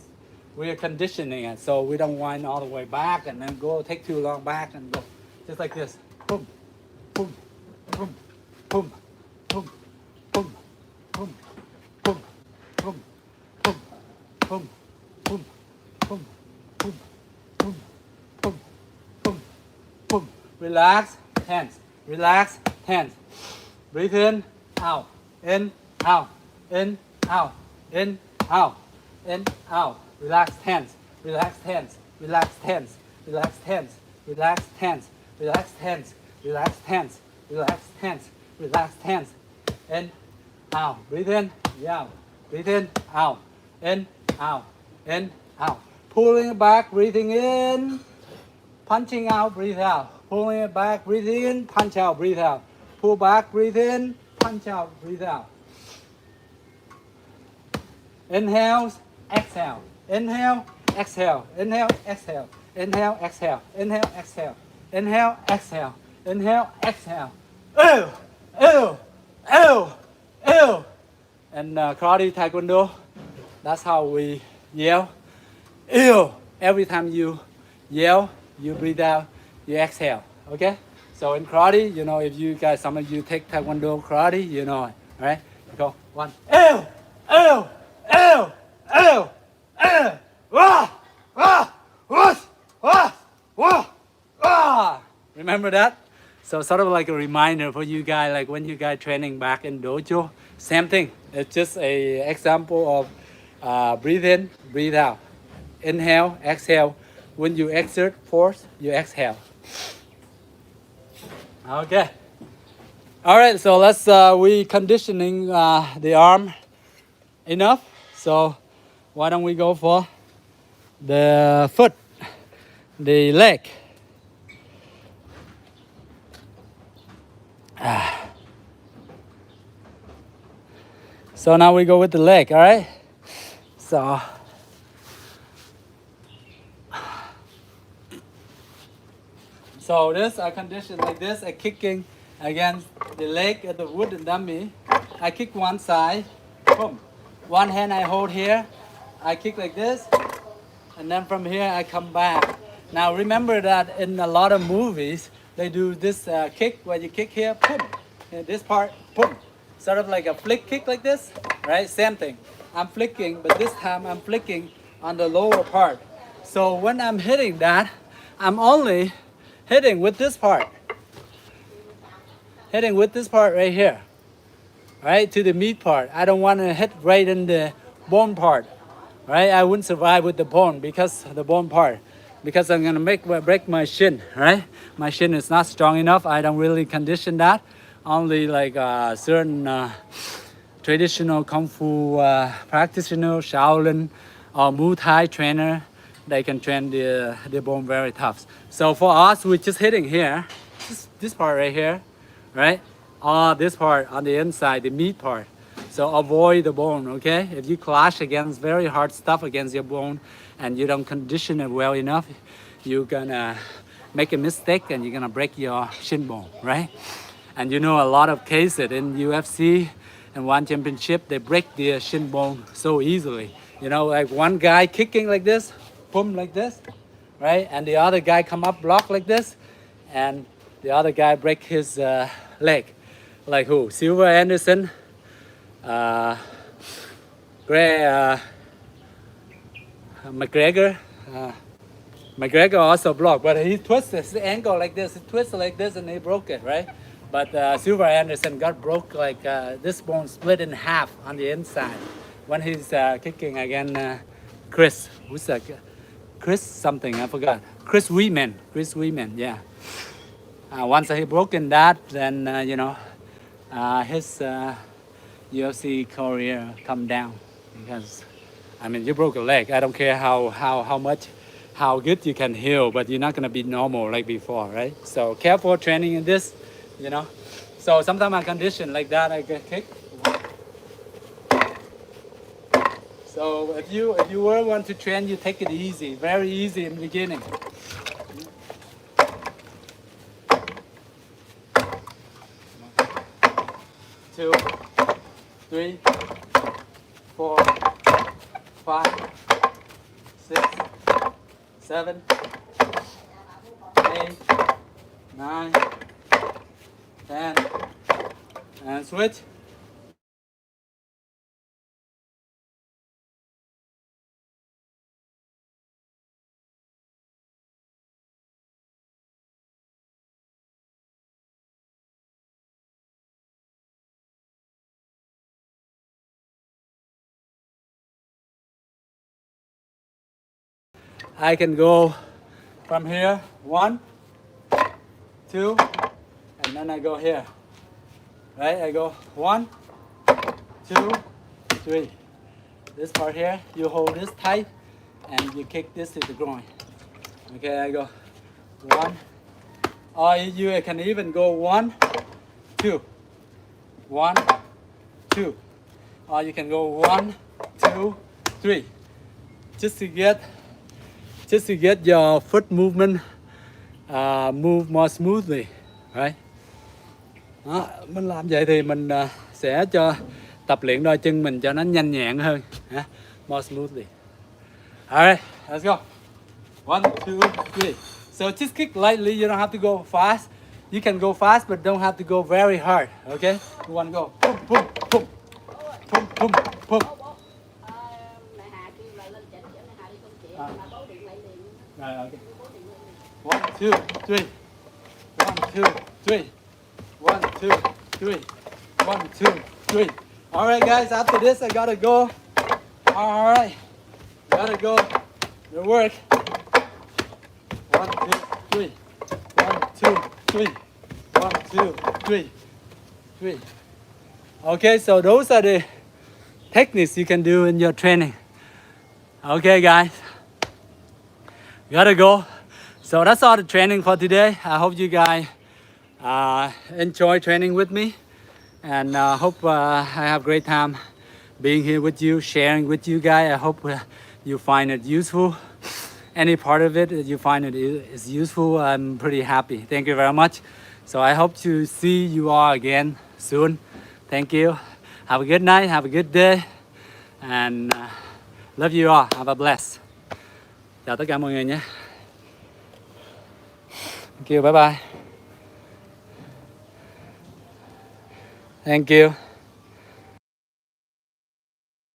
we're conditioning it, so we don't wind all the way back and then go take too long back and go. Just like this. Boom, boom, boom, boom, boom, boom, boom, boom, boom, boom, boom, boom, boom, boom, boom, boom, boom, boom. Relax, hands. Relax, hands. Breathe in, out, in, out, in, out, in, out, in, out. Relax hands. Relax hands. Relax hands. Relax hands. Relax hands. Relax hands, relax hands, relax hands, relax hands. In, out, breathe in, out, breathe in, out, in, out, in, out. Pulling it back, breathing in, punching out, breathe out. Pulling it back, breathe in, punch out, breathe out. Pull back, breathe in, punch out, breathe out. Inhale, exhale. Inhale, exhale. Inhale, exhale. Inhale, exhale. Inhale, exhale. Inhale, exhale. Inhale, exhale. Ew, ew, ew, ew. And karate, taekwondo, that's how we yell. Ew. Every time you yell, you breathe out, you exhale. Okay? So in karate, you know, if you guys, some of you take taekwondo karate, you know it. All right? You go 1. Ew, ew, ew, ew, ew. Wah, wah, wah, wah, wah. Remember that? So sort of like a reminder for you guys, like when you guys training back in dojo, same thing. It's just a example of breathe in, breathe out. Inhale, exhale. When you exert force, you exhale. Okay. All right, so let's we conditioning the arm enough. So why don't we go for the foot, the leg. So now we go with the leg, all right? So this I condition like this, I kicking against the leg of the wooden dummy. I kick one side, boom. One hand I hold here, I kick like this, and then from here I come back. Now remember that in a lot of movies, they do this kick where you kick here, boom. And this part, boom. Sort of like a flick kick like this, right? Same thing. I'm flicking, but this time I'm flicking on the lower part. So when I'm hitting that, I'm only hitting with this part. Hitting with this part right here. Right? To the meat part. I don't want to hit right in the bone part. Right? I wouldn't survive with the bone because the bone part. Because I'm gonna break my shin, right? My shin is not strong enough. I don't really condition that. Only like certain traditional Kung Fu practitioner, Shaolin or Muay Thai trainer, they can train the bone very tough. So for us, we're just hitting here, this part right here, right? Or this part on the inside, the meat part. So avoid the bone, okay? If you clash against very hard stuff against your bone and you don't condition it well enough, you're gonna make a mistake and you're gonna break your shin bone, right? And you know, a lot of cases in UFC and one championship, they break their shin bone so easily. You know, like one guy kicking like this, boom, like this, right? And the other guy come up, block like this, and the other guy break his leg. Like who? Silver Anderson, Gray, McGregor. McGregor also blocked, but he twisted his ankle like this. He twisted like this, and he broke it, right? But Silver Anderson got broke like this bone split in half on the inside when he's kicking again. Chris, who's that? Chris something, I forgot. Chris Weeman, yeah. Once he broken that, then you know, his UFC career come down because, I mean, you broke a leg. I don't care how good you can heal, but you're not gonna be normal like before, right? So careful training in this, you know. So sometimes I condition like that, I get kicked. So if you were want to train, you take it easy, very easy in the beginning. 2, 3, 4, 5, 6, 7, 8, 9, 10, and switch. I can go from here, 1, 2, and then I go here. Right? I go 1, 2, 3. This part here, you hold this tight and you kick this to the groin. Okay, I go 1, or you can even go 1, 2, 1, 2, or you can go 1, 2, 3, just to get your foot movement move more smoothly, right? Đó, mình làm vậy thì mình sẽ cho tập luyện đôi chân mình cho nó nhanh nhẹn hơn, more smoothly. Alright, let's go. 1, 2, 3. So just kick lightly. You don't have to go fast. You can go fast, but don't have to go very hard. Okay? You want to go boom, boom, boom, boom, boom, boom. Right, okay. 1, 2, 3. 1, 2, 3. 1, 2, 3. 1, 2, 3. All right, guys. After this, I gotta go. All right, gotta go to work. 1, 2, 3. 1, 2, 3. 1, 2, 3. 3. Okay, so those are the techniques you can do in your training. Okay, guys. Gotta go. So that's all the training for today. I hope you guys enjoy training with me, and hope I have a great time being here with you, sharing with you guys. I hope you find it useful. Any part of it you find it is useful, I'm pretty happy. Thank you very much. So I hope to see you all again soon. Thank you. Have a good night. Have a good day. And love you all. Have a bless. Chào tất cả mọi người nhé. Thank you. Bye bye. Thank you.